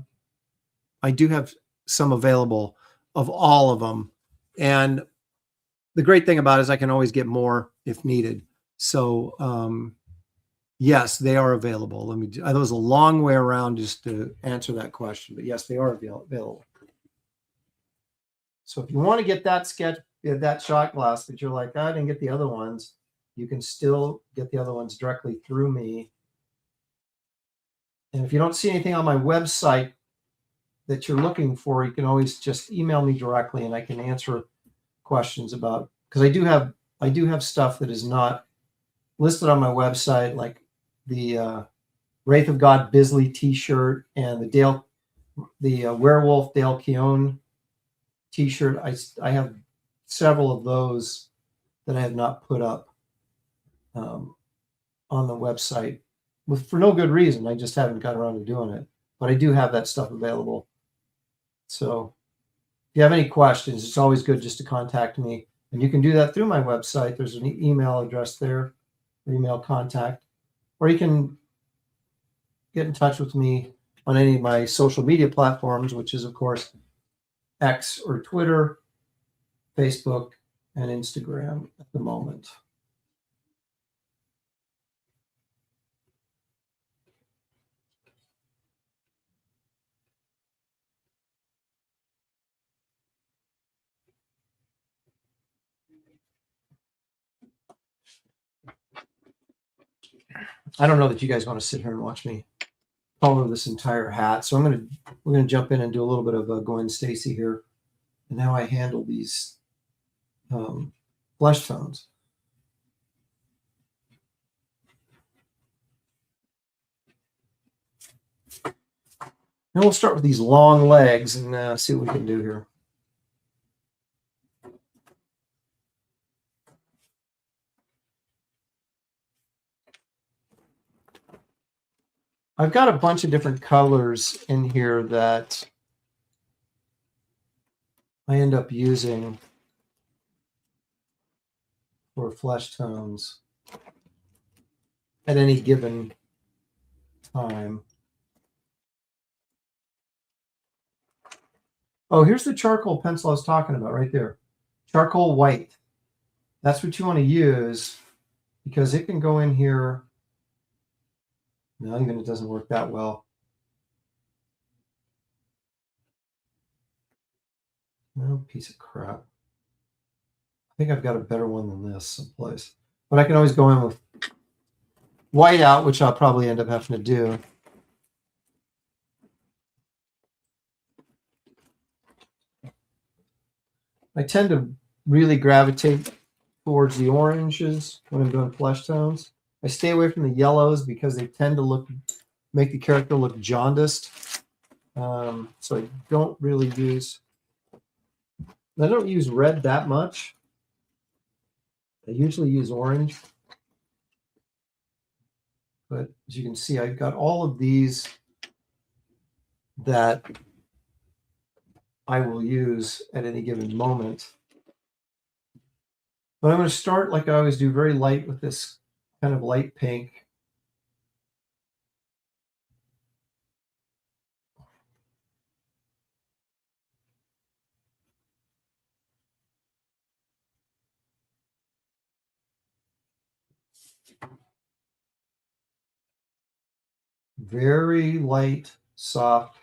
some available of all of them. And the great thing about it is I can always get more if needed. So, yes, they are available. That was a long way around just to answer that question, but yes, they are available. So if you want to get that that shot glass that you're like, I didn't get the other ones, you can still get the other ones directly through me. And if you don't see anything on my website that you're looking for, you can always just email me directly and I can answer questions about, because I do have stuff that is not listed on my website, like the Wraith of God Bisley T-shirt and the Werewolf Dale Keown T-shirt. I have several of those that I have not put up on the website for no good reason. I just haven't got around to doing it, but I do have that stuff available. So if you have any questions, it's always good just to contact me, and you can do that through my website. There's an email address there, email contact, or you can get in touch with me on any of my social media platforms, which is, of course, X or Twitter, Facebook, and Instagram at the moment. I don't know that you guys want to sit here and watch me color this entire hat, so we're gonna jump in and do a little bit of Gwen Stacey here, and how I handle these flesh tones. And we'll start with these long legs and see what we can do here. I've got a bunch of different colors in here that I end up using for flesh tones at any given time. Oh, here's the charcoal pencil I was talking about right there. Charcoal white. That's what you want to use because it can go in here. No, even it doesn't work that well. No, piece of crap. I think I've got a better one than this someplace. But I can always go in with white out, which I'll probably end up having to do. I tend to really gravitate towards the oranges when I'm doing flesh tones. I stay away from the yellows because they tend to make the character look jaundiced. So I don't really use red that much. I usually use orange. But as you can see, I've got all of these that I will use at any given moment. But I'm going to start like I always do, very light with this kind of light pink. very light, soft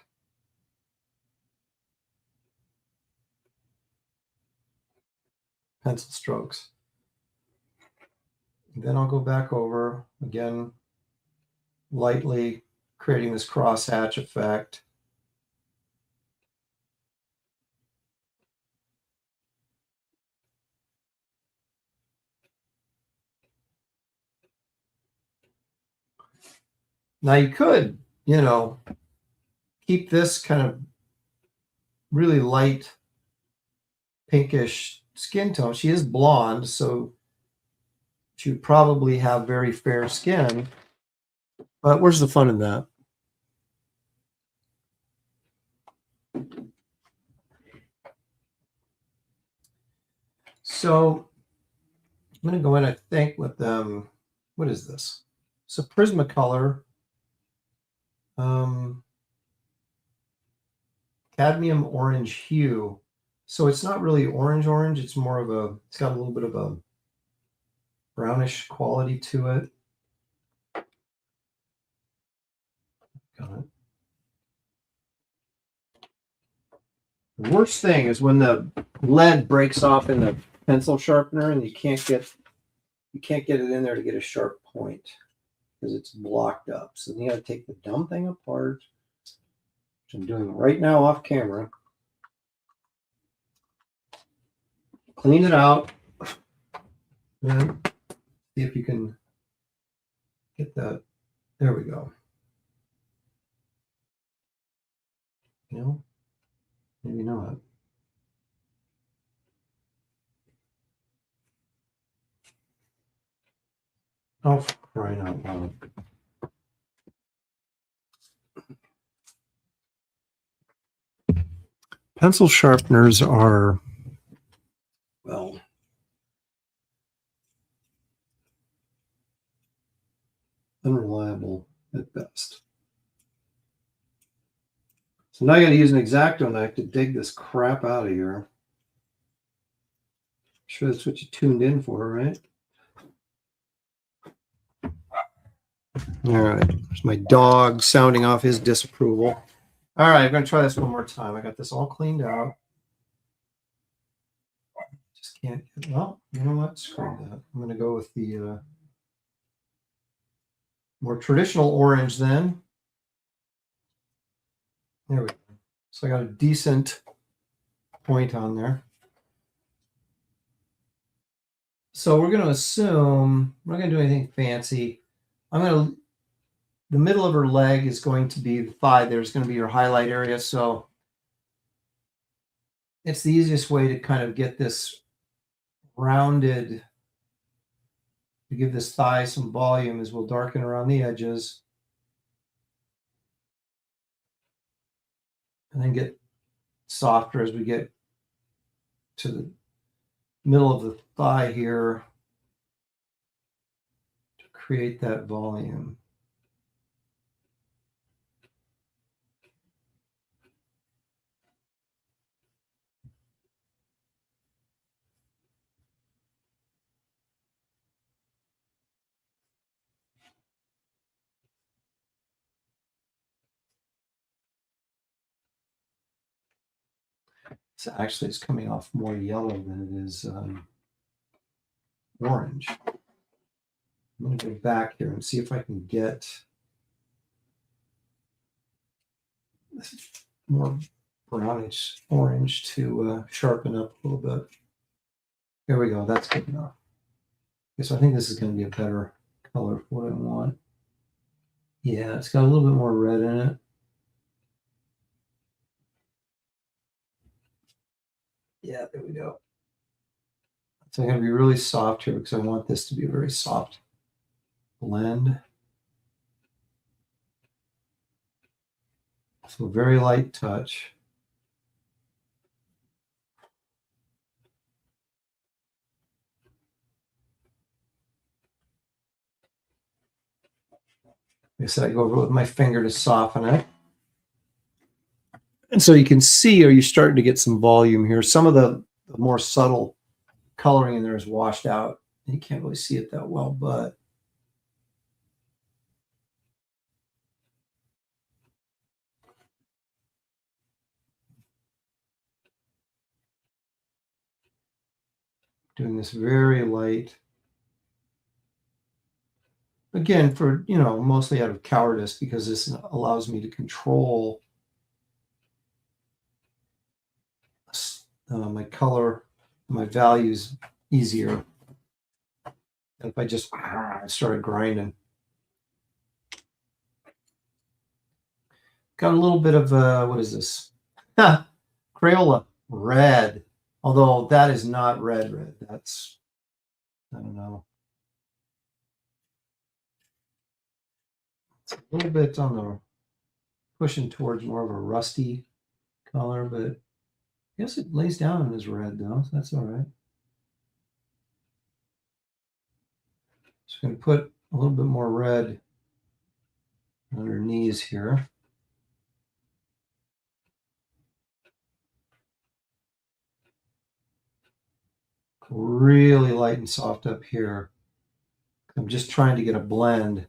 pencil strokes. And then I'll go back over again, lightly creating this crosshatch effect. Now you could, you know, keep this kind of really light pinkish skin tone. She is blonde, so she would probably have very fair skin. But where's the fun in that? So I'm going to go in, I think, with what is this? It's a Prismacolor cadmium orange hue. So it's not really orange. It's more of a, it's got a little bit of a brownish quality to it. Got it. The worst thing is when the lead breaks off in the pencil sharpener and you can't get it in there to get a sharp point because it's blocked up. So then you got to take the dumb thing apart, which I'm doing right now off camera. Clean it out. And see if you can get that. There we go. You know, maybe not. Oh, for crying out loud. Pencil sharpeners are, well, unreliable at best. So now I got to use an X-Acto knife to dig this crap out of here. I'm sure that's what you tuned in for, right? All right, there's my dog sounding off his disapproval. All right, I'm going to try this one more time. I got this all cleaned out. Just can't get, well, you know what? Screw that. I'm going to go with the more traditional orange then. There we go. So I got a decent point on there. So we're going to assume we're not going to do anything fancy. The middle of her leg is going to be the thigh. There's going to be your highlight area. So it's the easiest way to kind of get this rounded, to give this thigh some volume, is we'll darken around the edges. And then get softer as we get to the middle of the thigh here to create that volume. So actually it's coming off more yellow than it is orange. I'm going to go back here and see if I can get this more brownish orange to sharpen up a little bit. There we go. That's good enough. Okay, so I think this is going to be a better color for what I want. Yeah, it's got a little bit more red in it. Yeah, there we go. So I'm going to be really soft here because I want this to be a very soft blend. So very light touch. Like I said, I go over with my finger to soften it. And so you can see, are you starting to get some volume here? Some of the more subtle coloring in there is washed out. You can't really see it that well, but Doing this very light. Again, for, mostly out of cowardice, because this allows me to control my color, my values easier than if I just started grinding. Got a little bit of, what is this? Crayola red. Although that is not red. That's, I don't know. It's a little bit on the pushing towards more of a rusty color, but I guess it lays down as red though, so that's all right. So I'm going to put a little bit more red underneath here. Really light and soft up here. I'm just trying to get a blend.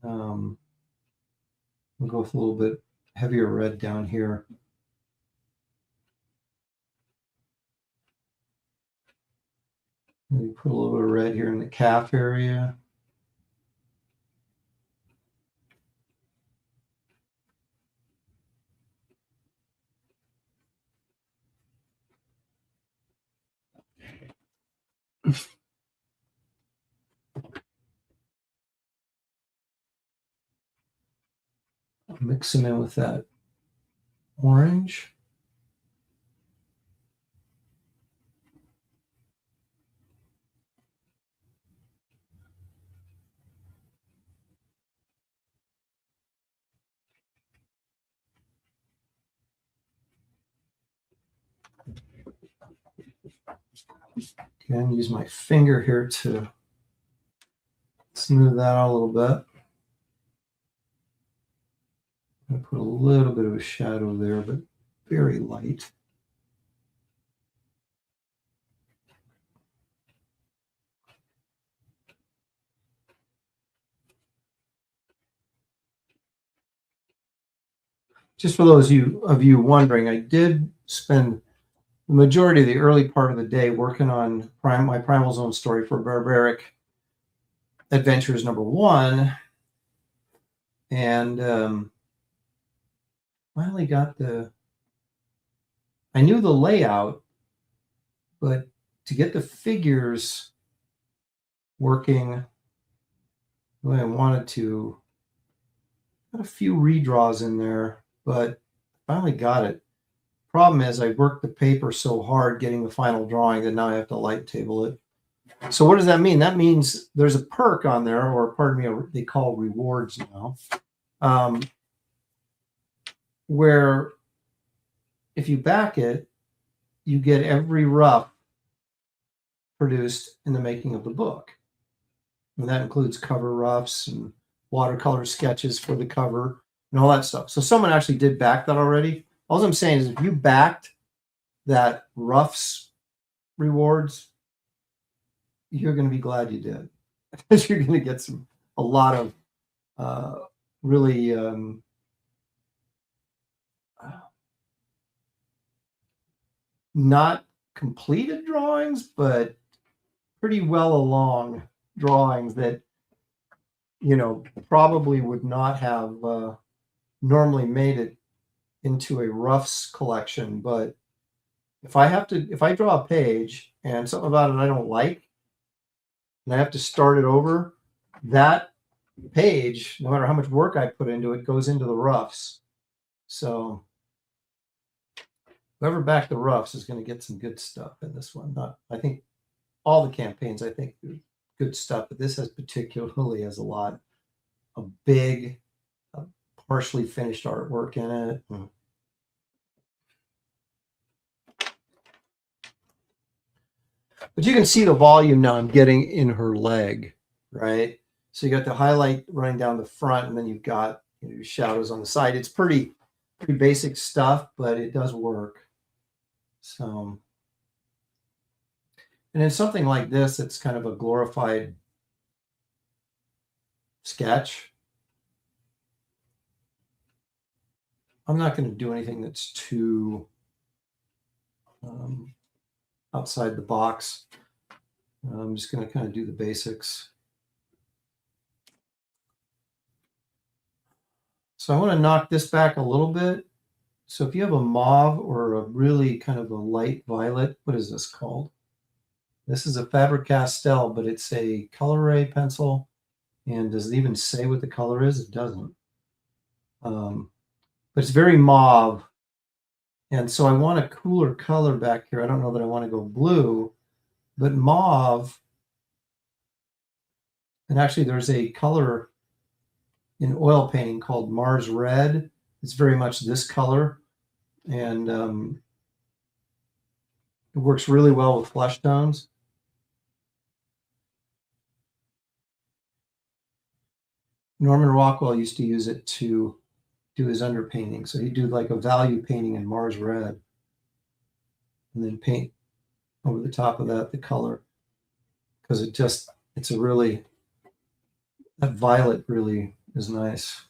We'll go with a little bit heavier red down here. Maybe put a little bit of red here in the calf area. Mix them in with that orange. Again, use my finger here to smooth that out a little bit. I'm going to put a little bit of a shadow there, but very light. Just for those of you wondering, I did spend the majority of the early part of the day working on my Primal Zone story for Barbaric Adventures #1, and finally got I knew the layout, but to get the figures working the way I wanted to, got a few redraws in there, but finally got it. Problem is, I worked the paper so hard getting the final drawing that now I have to light table it. So what does that mean? That means there's a perk on there, or pardon me, they call rewards now, where if you back it, you get every rough produced in the making of the book. And that includes cover roughs and watercolor sketches for the cover and all that stuff. So someone actually did back that already. All I'm saying is if you backed that roughs rewards, you're going to be glad you did. Because you're going to get a lot of really not completed drawings, but pretty well along drawings that probably would not have normally made it into a roughs collection. But if I draw a page and something about it I don't like, and I have to start it over, that page, no matter how much work I put into it, goes into the roughs. So whoever backed the roughs is going to get some good stuff in this one. I think all the campaigns, I think, good stuff, but this particularly has a lot of big, partially finished artwork in it. But you can see the volume now I'm getting in her leg, right? So you got the highlight running down the front, and then you've got your shadows on the side. It's pretty basic stuff, but it does work. So, and in something like this, it's kind of a glorified sketch. I'm not going to do anything that's too outside the box. I'm just going to kind of do the basics. So I want to knock this back a little bit. So if you have a mauve or a really kind of a light violet, what is this called? This is a Faber-Castell, but it's a Coloray pencil. And does it even say what the color is? It doesn't. But it's very mauve. And so I want a cooler color back here. I don't know that I want to go blue, but mauve. And actually, there's a color in oil painting called Mars Red. It's very much this color. And it works really well with flesh tones. Norman Rockwell used to use it to do his underpainting. So he'd do like a value painting in Mars Red and then paint over the top of that the color. Because it's a really, that violet really is nice.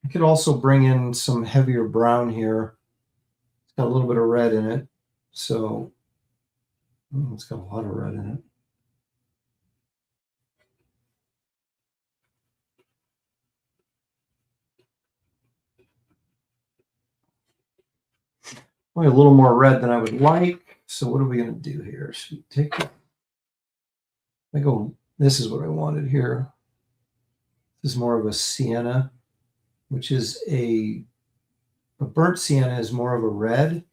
You could also bring in some heavier brown here. It's got a little bit of red in it. So it's got a lot of red in it. Probably a little more red than I would like. So what are we going to do here? Should we take it? This is what I wanted here. This is more of a sienna, which is a burnt sienna is more of a red.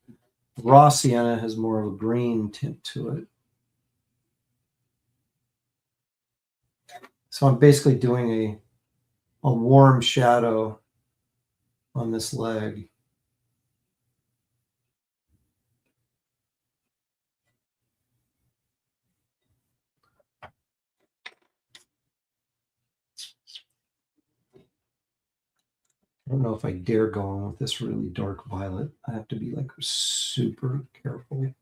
Raw sienna has more of a green tint to it. So I'm basically doing a warm shadow on this leg. I don't know if I dare go on with this really dark violet. I have to be like super careful and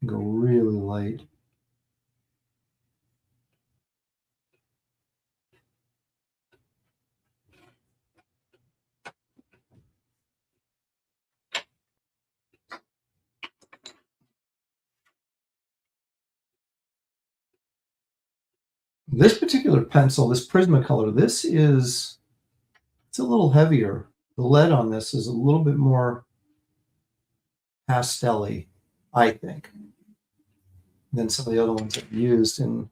go really light. This particular pencil, this Prismacolor, it's a little heavier. The lead on this is a little bit more pastel-y, I think, than some of the other ones I've used. And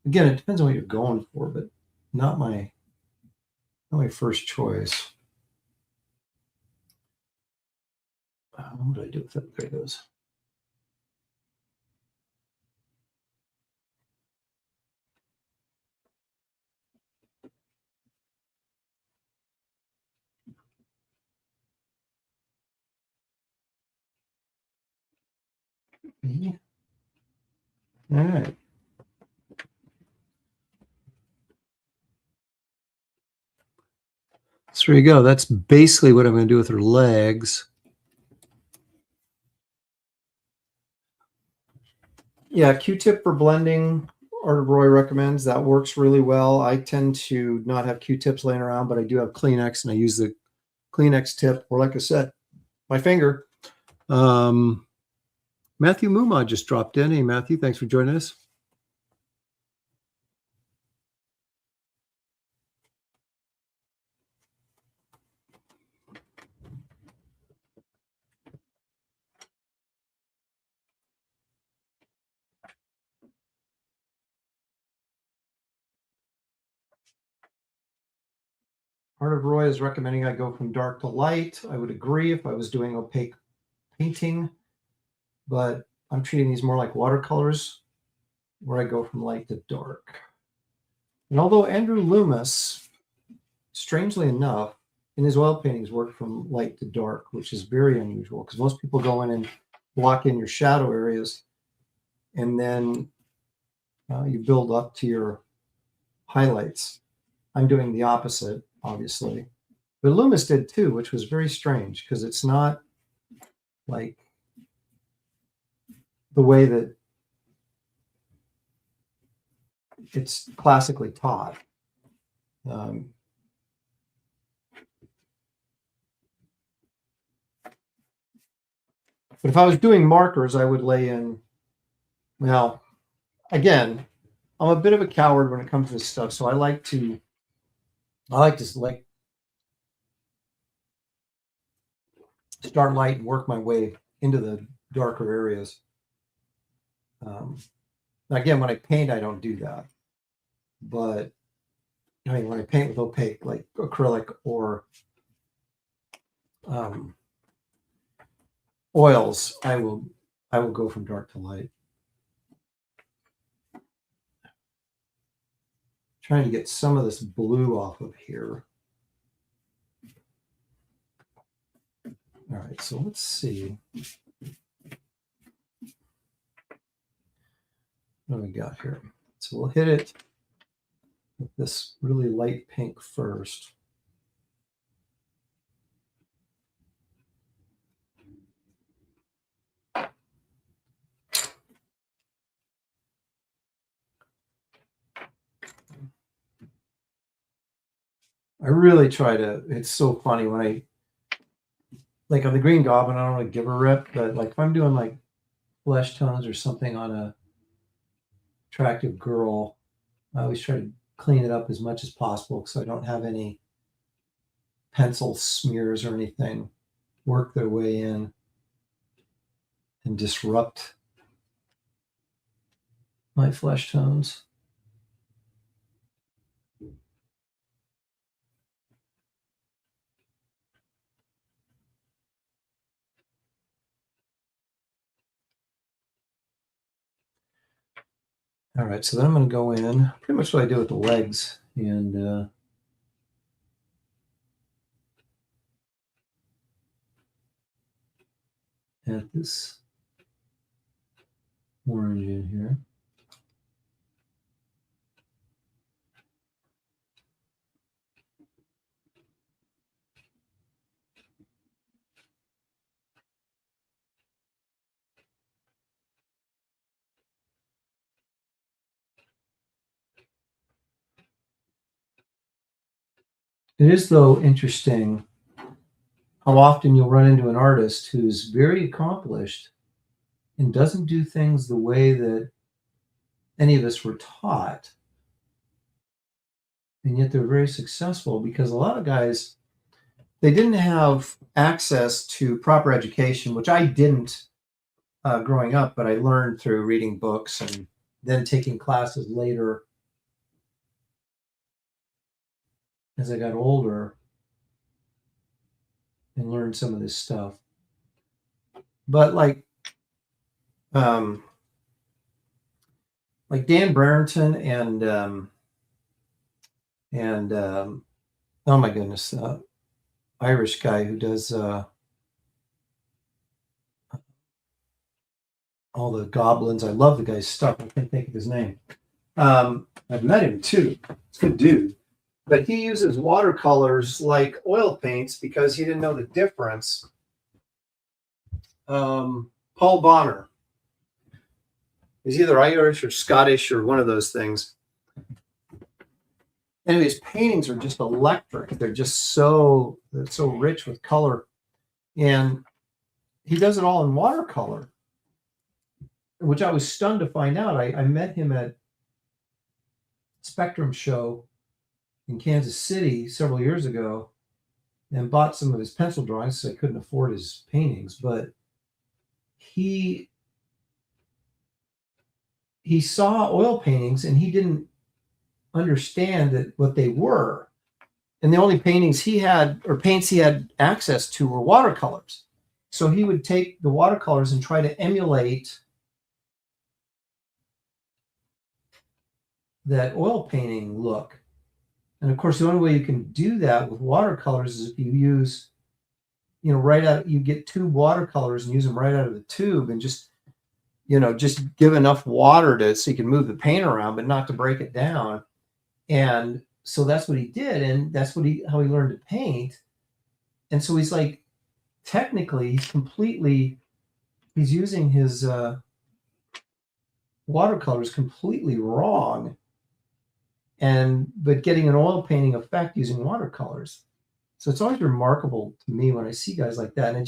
again, it depends on what you're going for, but not my first choice. What did I do with that? There it goes. All right. So there you go. That's basically what I'm going to do with her legs. Yeah, Q-tip for blending, Art of Roy recommends. That works really well. I tend to not have Q-tips laying around, but I do have Kleenex, and I use the Kleenex tip, or like I said, my finger. Matthew Muma just dropped in. Hey, Matthew, thanks for joining us. Art of Roy is recommending I go from dark to light. I would agree if I was doing opaque painting, but I'm treating these more like watercolors where I go from light to dark. And although Andrew Loomis, strangely enough, in his oil paintings work from light to dark, which is very unusual because most people go in and block in your shadow areas and then you build up to your highlights. I'm doing the opposite, obviously. But Loomis did too, which was very strange because it's not like the way that it's classically taught. But if I was doing markers, I would lay in, well, again, I'm a bit of a coward when it comes to this stuff. So I like to start light and work my way into the darker areas. Again, when I paint, I don't do that. But I mean, when I paint with opaque, like acrylic or oils, I will go from dark to light. Trying to get some of this blue off of here. All right, so let's see. What do we got here? So we'll hit it with this really light pink first. I really try to, it's so funny when I, like on the Green Goblin, I don't want to give a rip, but like if I'm doing like flesh tones or something on a attractive girl, I always try to clean it up as much as possible so I don't have any pencil smears or anything work their way in and disrupt my flesh tones. All right, so then I'm going to go in, pretty much what I do with the legs, and add this orange in here. It is, though, interesting how often you'll run into an artist who's very accomplished and doesn't do things the way that any of us were taught. And yet they're very successful because a lot of guys, they didn't have access to proper education, which I didn't growing up, but I learned through reading books and then taking classes later as I got older and learned some of this stuff. But like Dan Brereton and oh my goodness, Irish guy who does all the goblins. I love the guy's stuff. I can't think of his name. I've met him too. It's a good dude. But he uses watercolors like oil paints because he didn't know the difference. Paul Bonner. He's either Irish or Scottish or one of those things. Anyway, his paintings are just electric. They're just so rich with color. And he does it all in watercolor, which I was stunned to find out. I met him at Spectrum show in Kansas City several years ago and bought some of his pencil drawings so I couldn't afford his paintings. But he saw oil paintings and he didn't understand that what they were. And the only paintings he had or paints he had access to were watercolors. So he would take the watercolors and try to emulate that oil painting look. And of course, the only way you can do that with watercolors is if you use, you get tube watercolors and use them right out of the tube and just give enough water so you can move the paint around, but not to break it down. And so that's what he did. And that's how he learned to paint. And so he's like, technically, he's using his watercolors completely wrong. But getting an oil painting effect using watercolors. So it's always remarkable to me when I see guys like that. And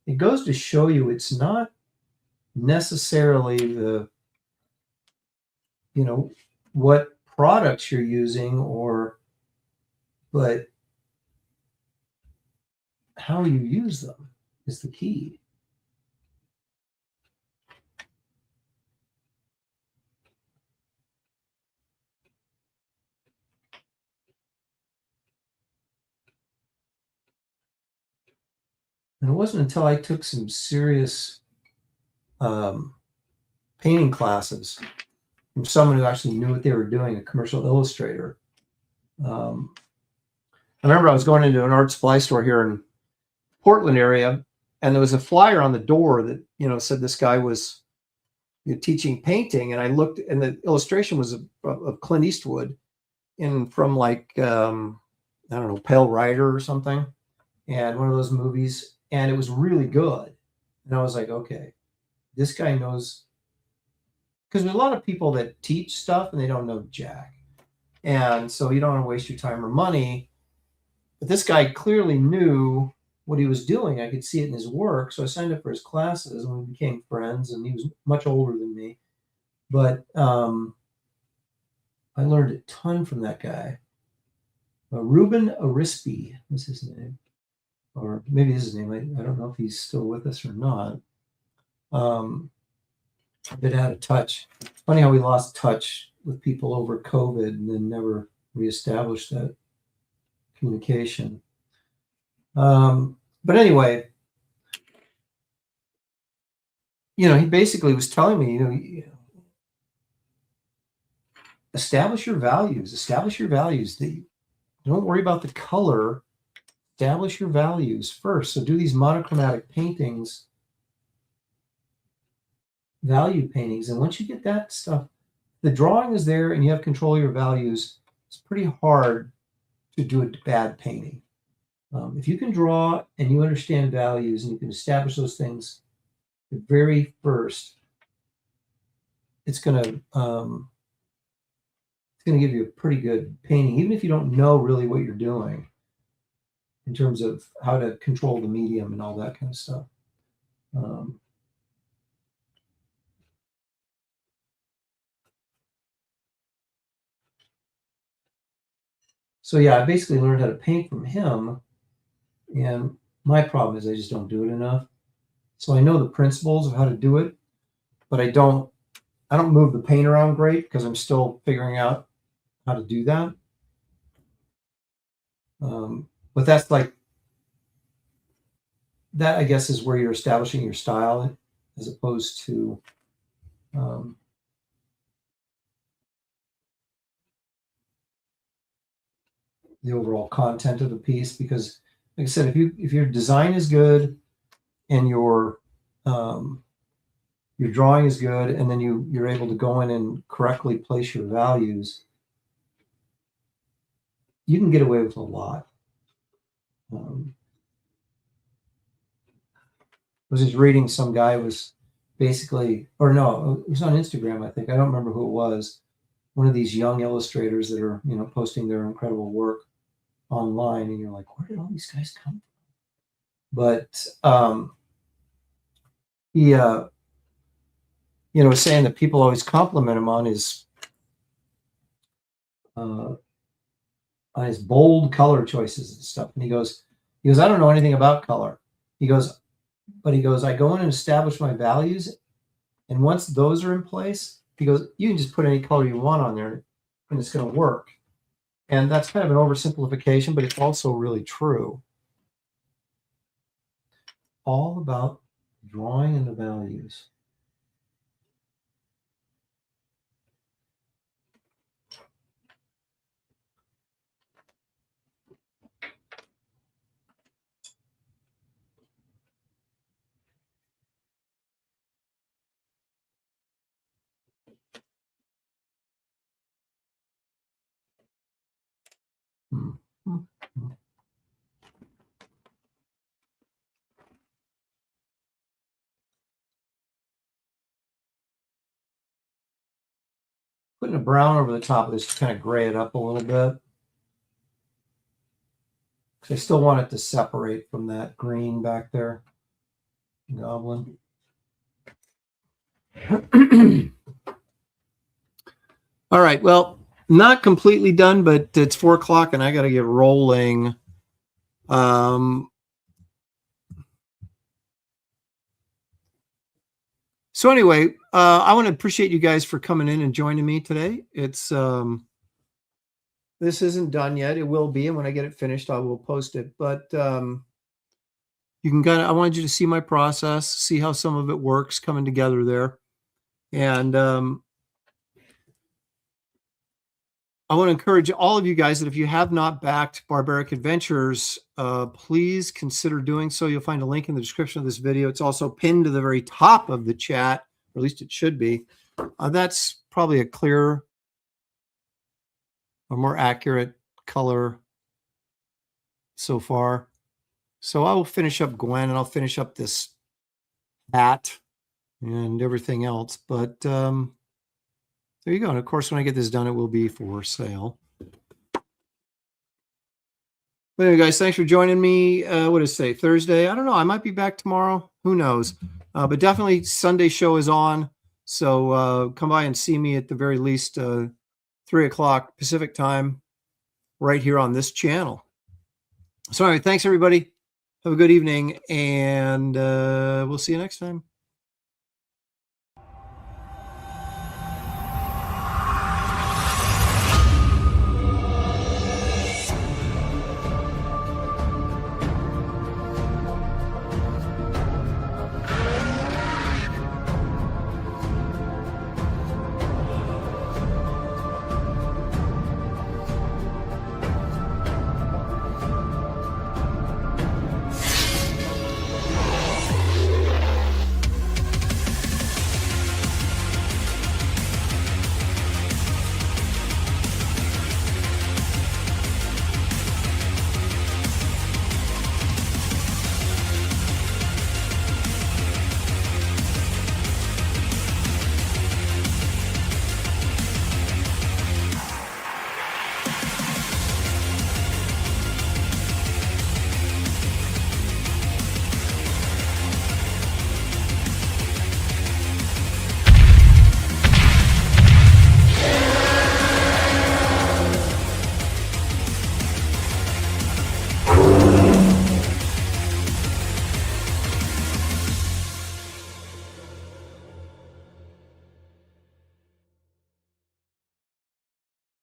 it goes to show you it's not necessarily the, what products you're using, but how you use them is the key. And it wasn't until I took some serious painting classes from someone who actually knew what they were doing, a commercial illustrator. I remember I was going into an art supply store here in Portland area, and there was a flyer on the door that said this guy was teaching painting, and I looked, and the illustration was of Clint Eastwood from like I don't know, Pale Rider or something, and one of those movies, and it was really good. And I was like, okay, this guy knows, because there's a lot of people that teach stuff and they don't know jack, and so you don't want to waste your time or money. But this guy clearly knew what he was doing. I could see it in his work. So I signed up for his classes and we became friends, and he was much older than me. But I learned a ton from that guy. Ruben Arispe was his name. Or maybe this is his name. I don't know if he's still with us or not. A bit out of touch. It's funny how we lost touch with people over COVID and then never reestablished that communication. But anyway, he basically was telling me, establish your values. Don't worry about the color. Establish your values first. So do these monochromatic paintings, value paintings. And once you get that stuff, the drawing is there and you have control of your values, it's pretty hard to do a bad painting. If you can draw and you understand values and you can establish those things the very first, it's going to give you a pretty good painting, even if you don't know really what you're doing in terms of how to control the medium and all that kind of stuff. So yeah, I basically learned how to paint from him. And my problem is I just don't do it enough. So I know the principles of how to do it, but I don't move the paint around great because I'm still figuring out how to do that. But that's like, that I guess is where you're establishing your style as opposed to the overall content of the piece. Because like I said, if your design is good and your drawing is good, and then you're able to go in and correctly place your values, you can get away with a lot. I was just reading, some guy was basically, or no, it was on Instagram, I think. I don't remember who it was. One of these young illustrators that are, posting their incredible work online, and you're like, where did all these guys come from? But he, was saying that people always compliment him on his bold color choices and stuff. And he goes, I don't know anything about color. He goes, I go in and establish my values, and once those are in place, he goes, you can just put any color you want on there and it's going to work. And that's kind of an oversimplification, but it's also really true. All about drawing and the values. Putting a brown over the top of this to kind of gray it up a little bit. Because I still want it to separate from that green back there. Goblin. All right. Well, not completely done, but it's 4 o'clock and I got to get rolling. So anyway, I want to appreciate you guys for coming in and joining me today. It's this isn't done yet. It will be, and when I get it finished, I will post it. But you can I wanted you to see my process, see how some of it works coming together there, and I want to encourage all of you guys that if you have not backed Barbaric Adventures, please consider doing so. You'll find a link in the description of this video. It's also pinned to the very top of the chat, or at least it should be. That's probably a clearer, a more accurate color so far. So I will finish up Gwen, and I'll finish up this bat and everything else. But there you go. And of course, when I get this done, it will be for sale. But anyway, guys, thanks for joining me. What did it say? Thursday? I don't know. I might be back tomorrow. Who knows? But definitely Sunday show is on. So come by and see me at the very least 3 o'clock Pacific time right here on this channel. So anyway, thanks, everybody. Have a good evening, and we'll see you next time.